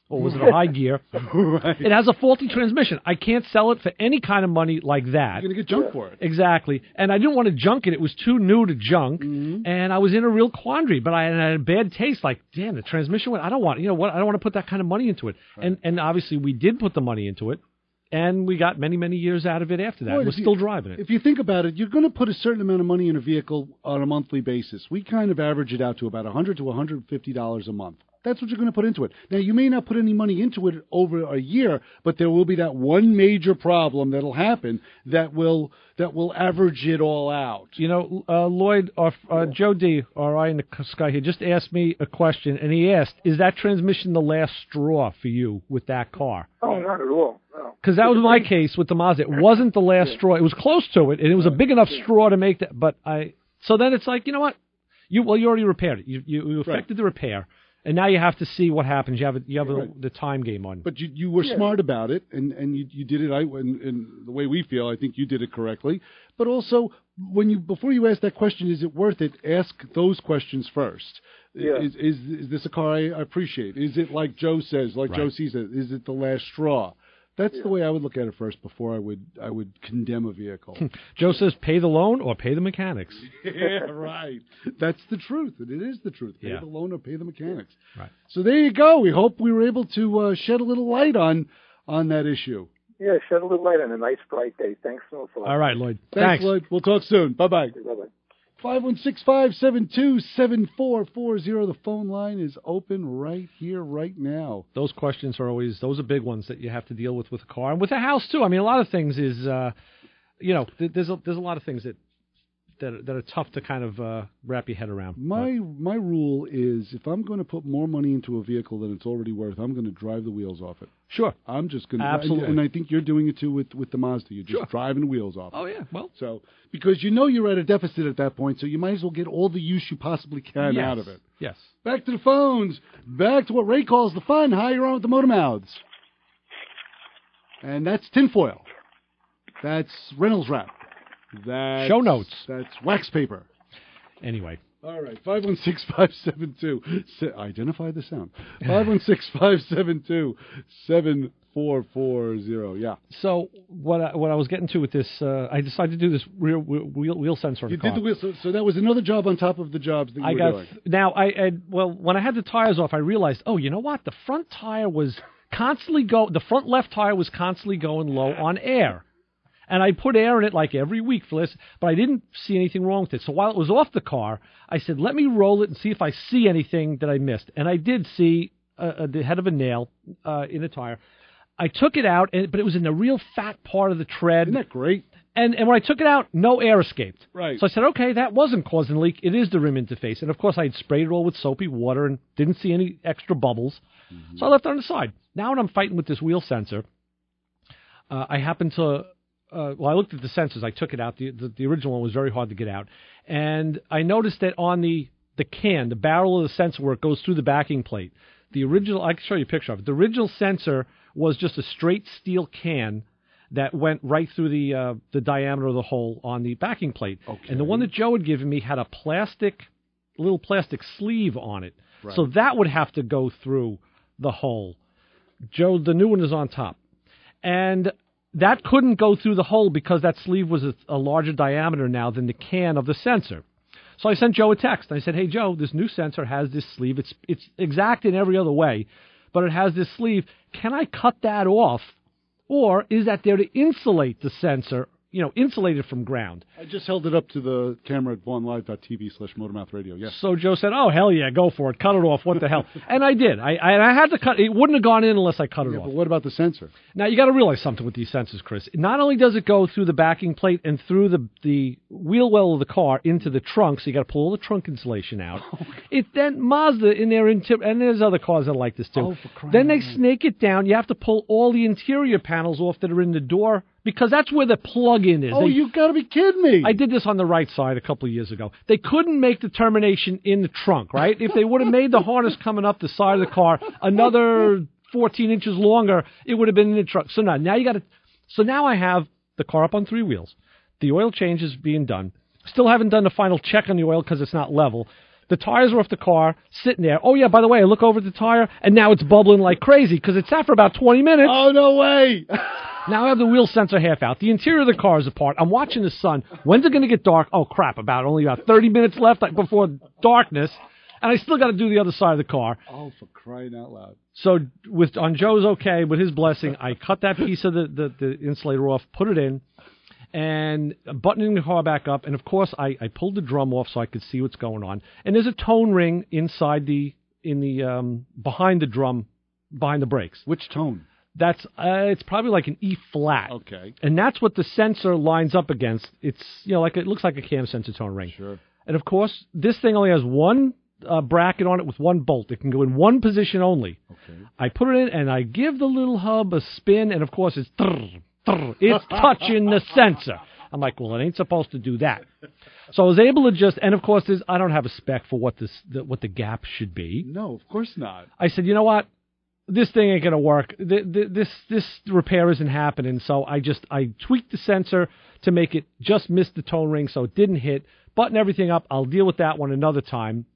Or was it a high gear? Right. It has a faulty transmission. I can't sell it for any kind of money like that. You're going to get junk for it. Exactly. And I didn't want to junk it. It was too new to junk. Mm-hmm. And I was in a real quandary. But I had a bad taste. Like, damn, the transmission went. I don't want to put that kind of money into it. Right. And obviously we did put the money into it. And we got many, many years out of it after that. We're still driving it. If you think about it, you're going to put a certain amount of money in a vehicle on a monthly basis. We kind of average it out to about $100 to $150 a month. That's what you're going to put into it. Now, you may not put any money into it over a year, but there will be that one major problem that'll happen that will average it all out. Lloyd, Joe D, or I in the sky here, just asked me a question, and he asked, is that transmission the last straw for you with that car? Oh, not at all. Because that was my case with the Mazda. It wasn't the last straw. It was close to it, and it was a big enough straw to make that. But so then it's like, you know what? You already repaired it. You affected the repair. And now you have to see what happens. You have the time game on. But you were smart about it, and you did it. And the way we feel, I think you did it correctly. But also, before you ask that question, is it worth it? Ask those questions first. Yeah. Is this a car I appreciate? Is it like Joe says, Joe sees it? Is it the last straw? That's the way I would look at it first before I would condemn a vehicle. Joe says pay the loan or pay the mechanics. Yeah, right. That's the truth, and it is the truth. Pay the loan or pay the mechanics. Right. So there you go. We hope we were able to shed a little light on that issue. Yeah, shed a little light on a nice bright day. Thanks so much. All right, Lloyd. Thanks, Lloyd. We'll talk soon. Bye-bye. Bye-bye. 516-572-7440. The phone line is open right here, right now. Those questions are those are big ones that you have to deal with a car. And with a house, too. I mean, a lot of things is, there's a lot of things that are tough to kind of wrap your head around. My rule is if I'm going to put more money into a vehicle than it's already worth, I'm going to drive the wheels off it. Sure. I'm just going to. Absolutely. And I think you're doing it, too, with the Mazda. You're just driving the wheels off it. Oh, yeah. Well. So, because you're at a deficit at that point, so you might as well get all the use you possibly can out of it. Yes. Back to the phones. Back to what Ray calls the fun. Hi, you're on with the Motor Mouths. And that's tinfoil. That's Reynolds wrap. That's, show notes. That's wax paper. Anyway. All right. 516-572. Identify the sound. 516-572-7440. Yeah. So what I was getting to with this, I decided to do this wheel sensor. You did the wheel. So that was another job on top of the jobs that you were doing. Now, when I had the tires off, I realized, you know what? The front tire was constantly the front left tire was constantly going low on air. And I put air in it like every week for this, but I didn't see anything wrong with it. So while it was off the car, I said, let me roll it and see if I see anything that I missed. And I did see the head of a nail in the tire. I took it out, but it was in the real fat part of the tread. Isn't that great? And when I took it out, no air escaped. Right. So I said, okay, that wasn't causing a leak. It is the rim interface. And, of course, I had sprayed it all with soapy water and didn't see any extra bubbles. Mm-hmm. So I left it on the side. Now when I'm fighting with this wheel sensor, I happened to I looked at the sensors. I took it out. The original one was very hard to get out. And I noticed that on the can, the barrel of the sensor where it goes through the backing plate, the original, I can show you a picture of it. The original sensor was just a straight steel can that went right through the diameter of the hole on the backing plate. Okay. And the one that Joe had given me had a little plastic sleeve on it. Right. So that would have to go through the hole. Joe, the new one is on top. And that couldn't go through the hole because that sleeve was a larger diameter now than the can of the sensor. So I sent Joe a text. I said, hey, Joe, this new sensor has this sleeve. It's exact in every other way, but it has this sleeve. Can I cut that off? Or is that there to insulate the sensor, insulate it from ground? I just held it up to the camera at vaughnlive.tv/motormouthradio, yes. So Joe said, oh, hell yeah, go for it. Cut it off. What the hell? And I did. I had to cut it. It wouldn't have gone in unless I cut it off. But what about the sensor? Now, you got to realize something with these sensors, Chris. Not only does it go through the backing plate and through the wheel well of the car into the trunk, so you got to pull all the trunk insulation out. It then Mazda in their and there's other cars that are like this too. Oh, for crying then they out loud. snake it down. You have to pull all the interior panels off that are in the door, because that's where the plug-in is. Oh, you got to be kidding me. I did this on the right side a couple of years ago. They couldn't make the termination in the trunk, right? If they would have made the harness coming up the side of the car another 14 inches longer, it would have been in the trunk. So now you got to. So now I have the car up on 3 wheels. The oil change is being done. Still haven't done the final check on the oil because it's not level. The tires are off the car, sitting there. Oh, yeah, by the way, I look over at the tire, and now it's bubbling like crazy because it sat for about 20 minutes. Oh, no way. Now I have the wheel sensor half out. The interior of the car is apart. I'm watching the sun. When's it going to get dark? Oh, crap, only about 30 minutes left before darkness, and I still got to do the other side of the car. Oh, for crying out loud. So on Joe's okay, with his blessing, I cut that piece of the insulator off, put it in, and buttoning the car back up. And, of course, I pulled the drum off so I could see what's going on. And there's a tone ring inside behind the drum, behind the brakes. Which tone? That's it's probably like an E flat. Okay. And that's what the sensor lines up against. It's it looks like a cam sensor tone ring. Sure. And of course, this thing only has one bracket on it with one bolt. It can go in one position only. Okay. I put it in and I give the little hub a spin, and of course it's it's touching the sensor. I'm like, well, it ain't supposed to do that. So I was able to and of course, I don't have a spec for what the gap should be. No, of course not. I said, you know what? This thing ain't going to work. This repair isn't happening. So I tweaked the sensor to make it just miss the tone ring so it didn't hit. Button everything up. I'll deal with that one another time.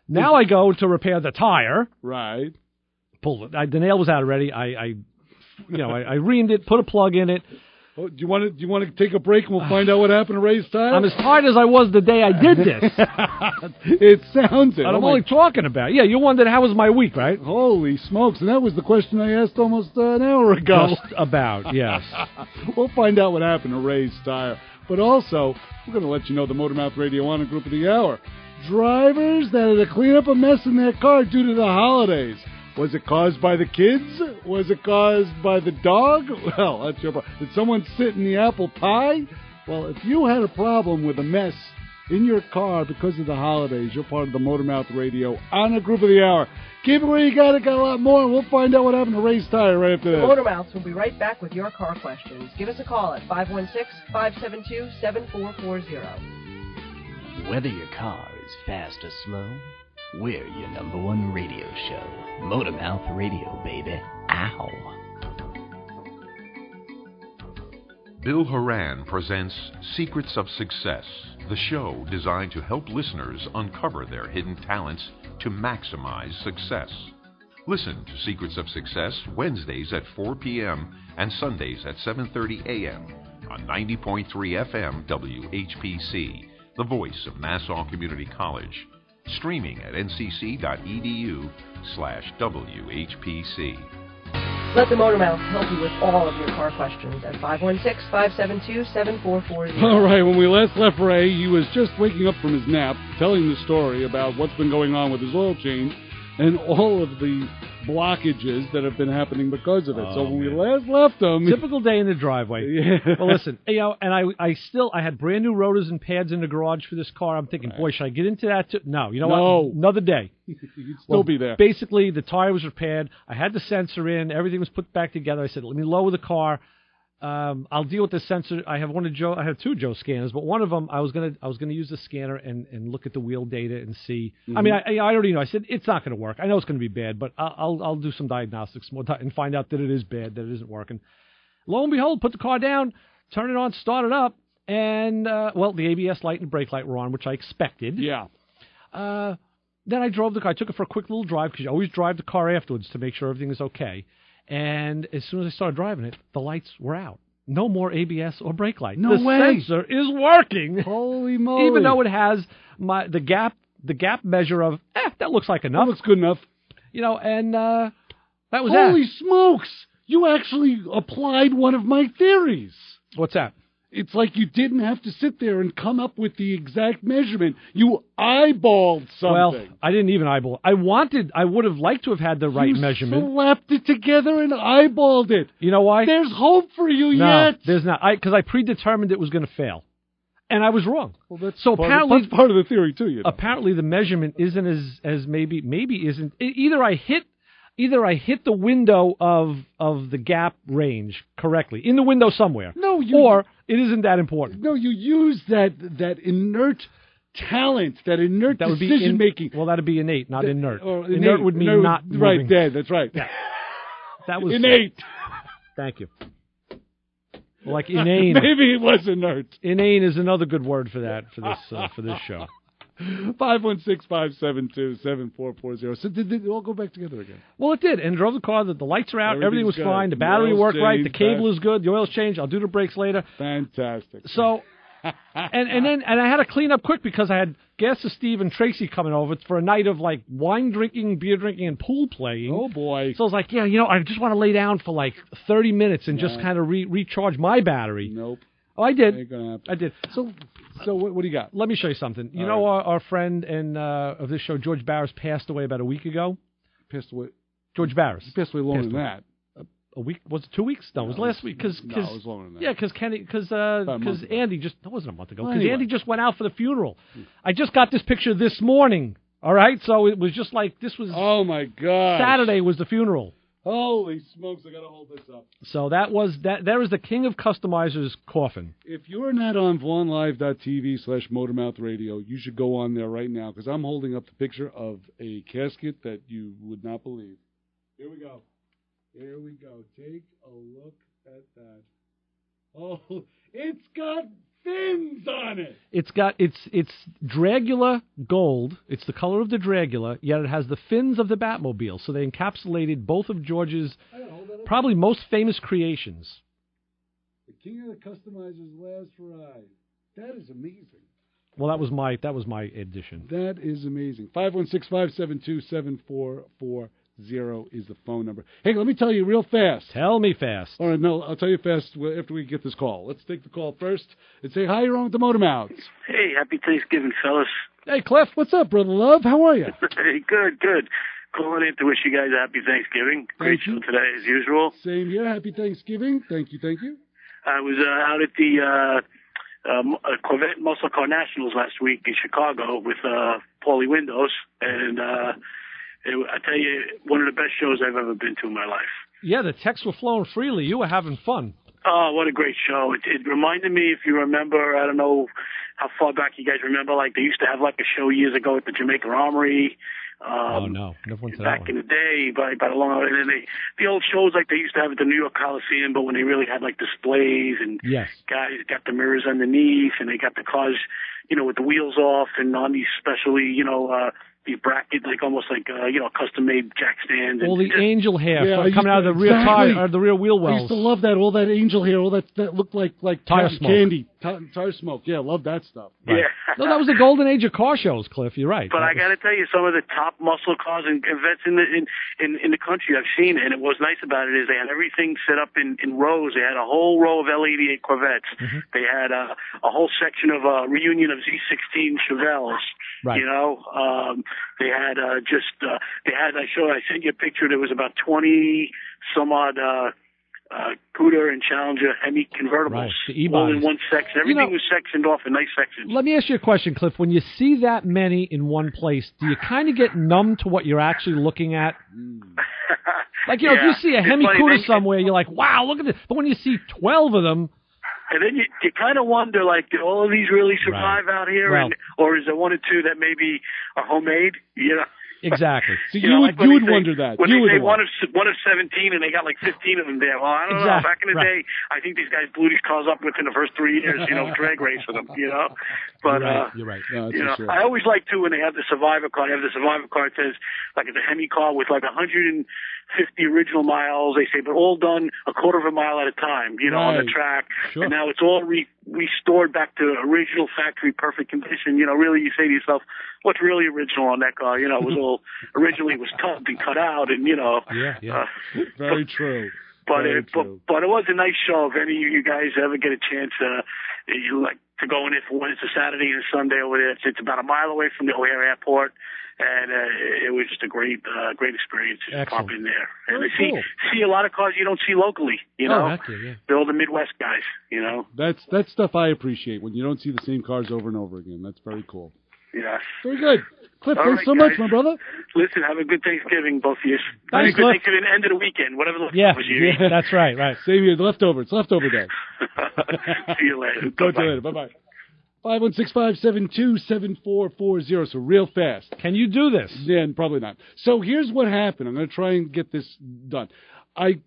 Now I go to repair the tire. Right. Pull it. The nail was out already. I reamed it, put a plug in it. Oh, do you want to take a break and we'll find out what happened to Ray's tire? I'm as tired as I was the day I did this. It sounds it. And I'm only talking about it. Yeah, you wondered how was my week, right? Holy smokes. And that was the question I asked almost an hour ago. Just about, yes. We'll find out what happened to Ray's tire. But also, we're going to let you know the Motor Mouth Radio Honor Group of the Hour. Drivers that had to clean up a mess in their car due to the holidays. Was it caused by the kids? Was it caused by the dog? Well, that's your problem. Did someone sit in the apple pie? Well, if you had a problem with a mess in your car because of the holidays, you're part of the Motor Mouth Radio Honor Group of the Hour. Keep it where you got it. Got a lot more, and we'll find out what happened to Ray's tire right after this. Motor Mouths will be right back with your car questions. Give us a call at 516-572-7440. Whether your car is fast or slow, we're your #1 radio show. Motor Mouth Radio, baby. Ow. Bill Horan presents Secrets of Success, the show designed to help listeners uncover their hidden talents to maximize success. Listen to Secrets of Success Wednesdays at 4 p.m. and Sundays at 7:30 a.m. on 90.3 FM WHPC, the voice of Nassau Community College. Streaming at ncc.edu/WHPC. Let the Motor Mouth help you with all of your car questions at 516-572-7440. All right, when we last left Ray, he was just waking up from his nap, telling the story about what's been going on with his oil change, and all of the blockages that have been happening because of it. So when we man. last left them... Typical day in the driveway. Yeah. Well, listen, and I had brand new rotors and pads in the garage for this car. I'm thinking, boy, should I get into that too? No, you know what? Another day. You'd still be there. Basically, the tire was repaired. I had the sensor in. Everything was put back together. I said, let me lower the car. I'll deal with the sensor. I have two Joe scanners, but one of them I was gonna use the scanner and look at the wheel data and see. Mm-hmm. I mean, I already know. I said it's not going to work. I know it's going to be bad, but I'll do some diagnostics and find out that it is bad, that it isn't working. Lo and behold, put the car down, turn it on, start it up, and the ABS light and brake light were on, which I expected. Yeah. Then I drove the car. I took it for a quick little drive because you always drive the car afterwards to make sure everything is okay. And as soon as I started driving it, the lights were out. No more ABS or brake light. No the way. sensor is working. Holy moly. Even though it has the gap measure of, that looks like enough. That looks good enough. And that was Holy smokes! You actually applied one of my theories. What's that? It's like you didn't have to sit there and come up with the exact measurement. You eyeballed something. Well, I didn't even eyeball. I would have liked to have had the right measurement. You slapped it together and eyeballed it. You know why? There's hope for you yet. There's not. Because I predetermined it was going to fail. And I was wrong. Well, that's so apparently, that's part of the theory, too. You know? Apparently the measurement isn't as maybe isn't. Either I hit the window of the gap range correctly, in the window somewhere. Or it isn't that important. No, you use that inert talent, that inert decision-making. Well, that would be innate, not inert. Innate. Inert would mean not moving. Right, there, that's right. Yeah. That was innate. Thank you. Like inane. Maybe it was inert. Inane is another good word for that, for this show. 516-572-7440. So did it all go back together again? Well, it did. And drove the car. The lights are out. Everything was fine. The battery worked right. The cable is good. The oil's changed. I'll do the brakes later. Fantastic. So, and I had to clean up quick because I had Gas to Steve and Tracy coming over for a night of like wine drinking, beer drinking, and pool playing. Oh boy! So I was like, I just want to lay down for like 30 minutes and just kind of recharge my battery. Nope. Oh, I did. Ain't gonna happen. I did. So what do you got? Let me show you something. You All know, right. our friend of this show, George Barris, passed away about a week ago. Passed away. George Barris. He passed away longer than that. A week? Was it 2 weeks? No, it was last week. No, it was longer than that. Yeah, because Andy just, that wasn't a month ago, because Anyway. Andy just went out for the funeral. I just got this picture this morning, all right? So it was just like, this was... Oh, my God. Saturday was the funeral. Holy smokes, I got to hold this up. So there is the king of customizers' coffin. If you're not on VaughnLive.tv/motormouthradio, you should go on there right now, because I'm holding up the picture of a casket that you would not believe. Here we go. Here we go. Take a look at that. Oh, it's got fins on it. It's Dragula gold. It's the color of the Dragula, yet it has the fins of the Batmobile. So they encapsulated both of George's probably most famous creations. The king of the customizers' last ride. That is amazing. Well, that was my addition. That is amazing. 516-572-7440 is the phone number. Hey, let me tell you real fast. Tell me fast. All right, no, I'll tell you fast after we get this call. Let's take the call first and say hi. You're on with the Motor Mouths. Hey, happy Thanksgiving, fellas. Hey, Cliff. What's up, brother love? How are you? Hey, good. Calling in to wish you guys a happy Thanksgiving. Great show today, as usual. Same here. Happy Thanksgiving. Thank you. I was out at the Corvette Muscle Car Nationals last week in Chicago with Paulie Windows, and I tell you, one of the best shows I've ever been to in my life. Yeah, the texts were flowing freely. You were having fun. Oh, what a great show. It reminded me, if you remember, I don't know how far back you guys remember, like they used to have like a show years ago at the Jamaica Armory. Oh, no. Never went to that back in the day, by the long, and then the old shows like they used to have at the New York Coliseum, but when they really had like displays and guys got the mirrors underneath and they got the cars, with the wheels off and on these specially, these bracket, like almost like custom-made jack stands. All the angel hair coming out of the rear tire, or the rear wheel wells. I used to love that. All that angel hair, all that looked like tire smoke. Candy, tire smoke. Yeah, love that stuff. Right. Yeah. No, that was the golden age of car shows, Cliff. You're right. But I got to tell you, some of the top muscle cars and Corvettes in the country, I've seen it. And what was nice about it is they had everything set up in rows. They had a whole row of L88 Corvettes. Mm-hmm. They had a whole section of a reunion of Z16 Chevelles. Right. They had I sent you a picture. There was about 20 some odd Cuda and Challenger Hemi convertibles, right, the all in one section. Everything was sectioned off in nice sections. Let me ask you a question, Cliff. When you see that many in one place, do you kind of get numb to what you're actually looking at? Like, if you see a Hemi Cuda somewhere, you're like, wow, look at this. But when you see 12 of them... And then you kind of wonder, like, do all of these really survive out here? Well, or is there one or two that maybe are homemade? Exactly. So you would wonder that. When they say one of 17 and they got like 15 of them there. Well, I don't know. Back in the day, I think these guys blew these cars up within the first 3 years, drag racing them, But, you're right. No, sure. I always like, too, when they have the Survivor car. They have the Survivor car. It says, like, it's a Hemi car with like 150 original miles, they say, but all done a quarter of a mile at a time, on the track. Sure. And now it's all restored back to original factory perfect condition. Really, you say to yourself, what's really original on that car? It was all originally was tugged and cut out, and very true. But it was a nice show. If any of you guys ever get a chance, you like to go in it for when it's a Saturday and a Sunday over there. It's about a mile away from the O'Hare Airport. And it was just a great experience to pop in there. And see a lot of cars you don't see locally, They're all the Midwest guys, That's stuff I appreciate, when you don't see the same cars over and over again. That's very cool. Yeah. Very good. Cliff, thanks so much, my brother. Listen, have a good Thanksgiving, both of you. Thanks, Cliff. Thanksgiving, end of the weekend, whatever the leftovers you eat. That's right. Save you the leftover. It's leftover day. See you later. Talk to you later. Bye-bye. 516-572-7440, so real fast. Can you do this? Yeah, probably not. So here's what happened. I'm going to try and get this done. I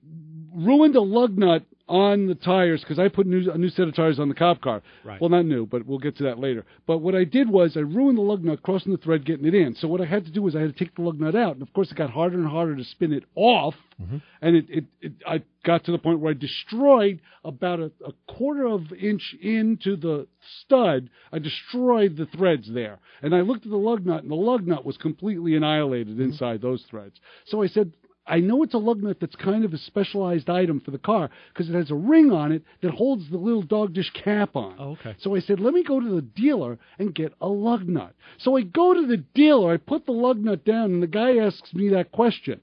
ruined a lug nut on the tires because I put a new set of tires on the cop car. Right. Well, not new, but we'll get to that later. But what I did was I ruined the lug nut crossing the thread, getting it in. So what I had to do was I had to take the lug nut out. And, of course, it got harder and harder to spin it off. Mm-hmm. And I got to the point where I destroyed about a quarter of an inch into the stud. I destroyed the threads there. And I looked at the lug nut, and the lug nut was completely annihilated inside those threads. So I said, I know it's a lug nut that's kind of a specialized item for the car because it has a ring on it that holds the little dog dish cap on. Oh, okay. So I said, let me go to the dealer and get a lug nut. So I go to the dealer, I put the lug nut down, and the guy asks me that question.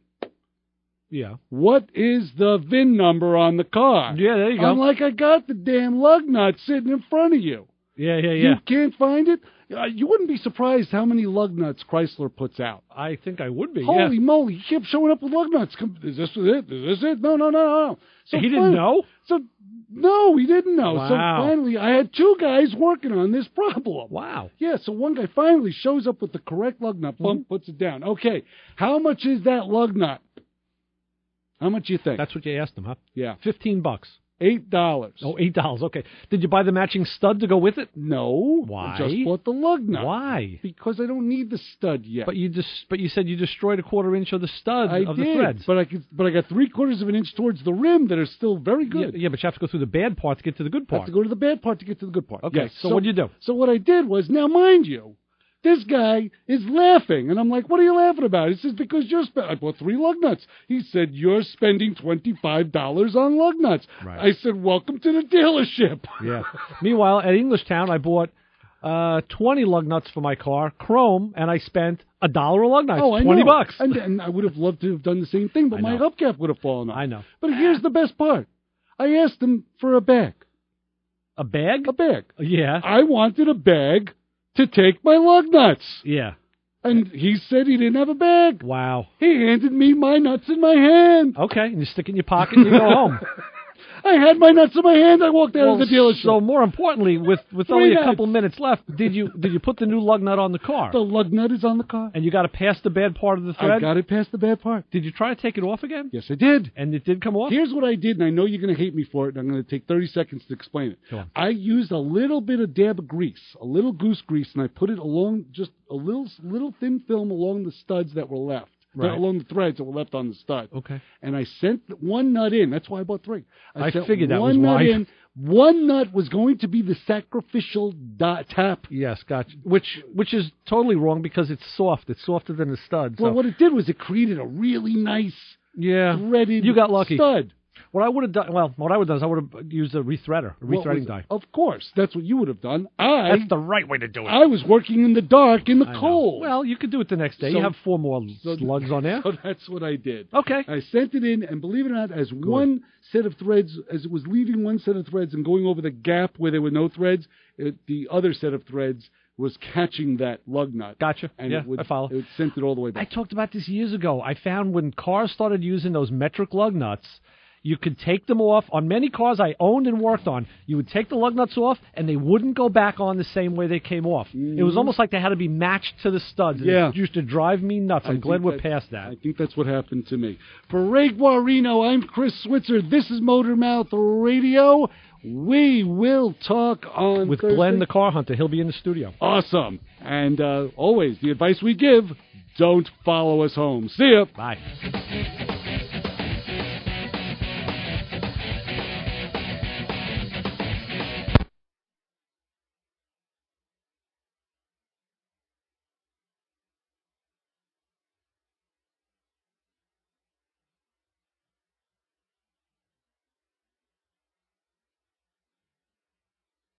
Yeah. What is the VIN number on the car? Yeah, there you go. I'm like, I got the damn lug nut sitting in front of you. Yeah. You can't find it? You wouldn't be surprised how many lug nuts Chrysler puts out. I think I would be. Holy moly! He kept showing up with lug nuts. Is this it? Is this it? No. So he didn't know? No, he didn't know. Wow. So finally, I had two guys working on this problem. Wow. Yeah, so one guy finally shows up with the correct lug nut. Boom, puts it down. Okay, how much is that lug nut? How much do you think? That's what you asked him, huh? Yeah. $15. $8. Oh, $8. Okay. Did you buy the matching stud to go with it? No. Why? I just bought the lug nut. Why? Because I don't need the stud yet. But you said you destroyed a quarter inch of the stud of the threads. But I got 3/4 of an inch towards the rim that are still very good. Yeah, but you have to go through the bad part to get to the good part. I have to go to the bad part to get to the good part. Okay. Yes. So what'd you do? So what I did was, now mind you, this guy is laughing. And I'm like, what are you laughing about? He says, because I bought 3 lug nuts. He said, you're spending $25 on lug nuts. Right. I said, welcome to the dealership. Yeah. Meanwhile, at Englishtown, I bought 20 lug nuts for my car, chrome, and I spent $1 a lug nut. Oh, I $20. know. And I would have loved to have done the same thing, but my hubcap would have fallen off. I know. But here's the best part. I asked him for a bag. A bag? A bag. Yeah. I wanted a bag to take my lug nuts. Yeah. And he said he didn't have a bag. Wow. He handed me my nuts in my hand. Okay, and you stick it in your pocket and you go home. I had my nuts in my hand. I walked out of the dealership. So more importantly, with only a couple minutes left, did you put the new lug nut on the car? The lug nut is on the car. And you got it past the bad part of the thread? I got it past the bad part. Did you try to take it off again? Yes, I did. And it did come off? Here's what I did, and I know you're going to hate me for it, and I'm going to take 30 seconds to explain it. Go on. I used a little bit of dab of grease, a little goose grease, and I put it along, just a little thin film along the studs that were left. Right. Along the threads that were left on the stud. Okay. And I sent one nut in. That's why I bought 3. I sent figured that was one nut why. in. One nut was going to be the sacrificial tap. Yes, gotcha. Which is totally wrong because it's soft. It's softer than the stud. Well, so. what it did was it created a really nice threaded you got lucky. stud. What I would have done is I would have used a rethreader, a rethreading die. Of course, that's what you would have done. That's the right way to do it. I was working in the dark, in the cold. Well, you could do it the next day. You have 4 more slugs on there. So that's what I did. Okay. I sent it in, and believe it or not, as one set of threads, as it was leaving one set of threads and going over the gap where there were no threads, the other set of threads was catching that lug nut. Gotcha. And I follow. It sent it all the way back. I talked about this years ago. I found when cars started using those metric lug nuts, you could take them off. On many cars I owned and worked on, you would take the lug nuts off, and they wouldn't go back on the same way they came off. Mm-hmm. It was almost like they had to be matched to the studs. Yeah. It used to drive me nuts. I'm glad we're past that. I think that's what happened to me. For Ray Guarino, I'm Chris Switzer. This is Motormouth Radio. We will talk on with Thursday. Glenn the Car Hunter. He'll be in the studio. Awesome. And always, the advice we give, don't follow us home. See ya. Bye.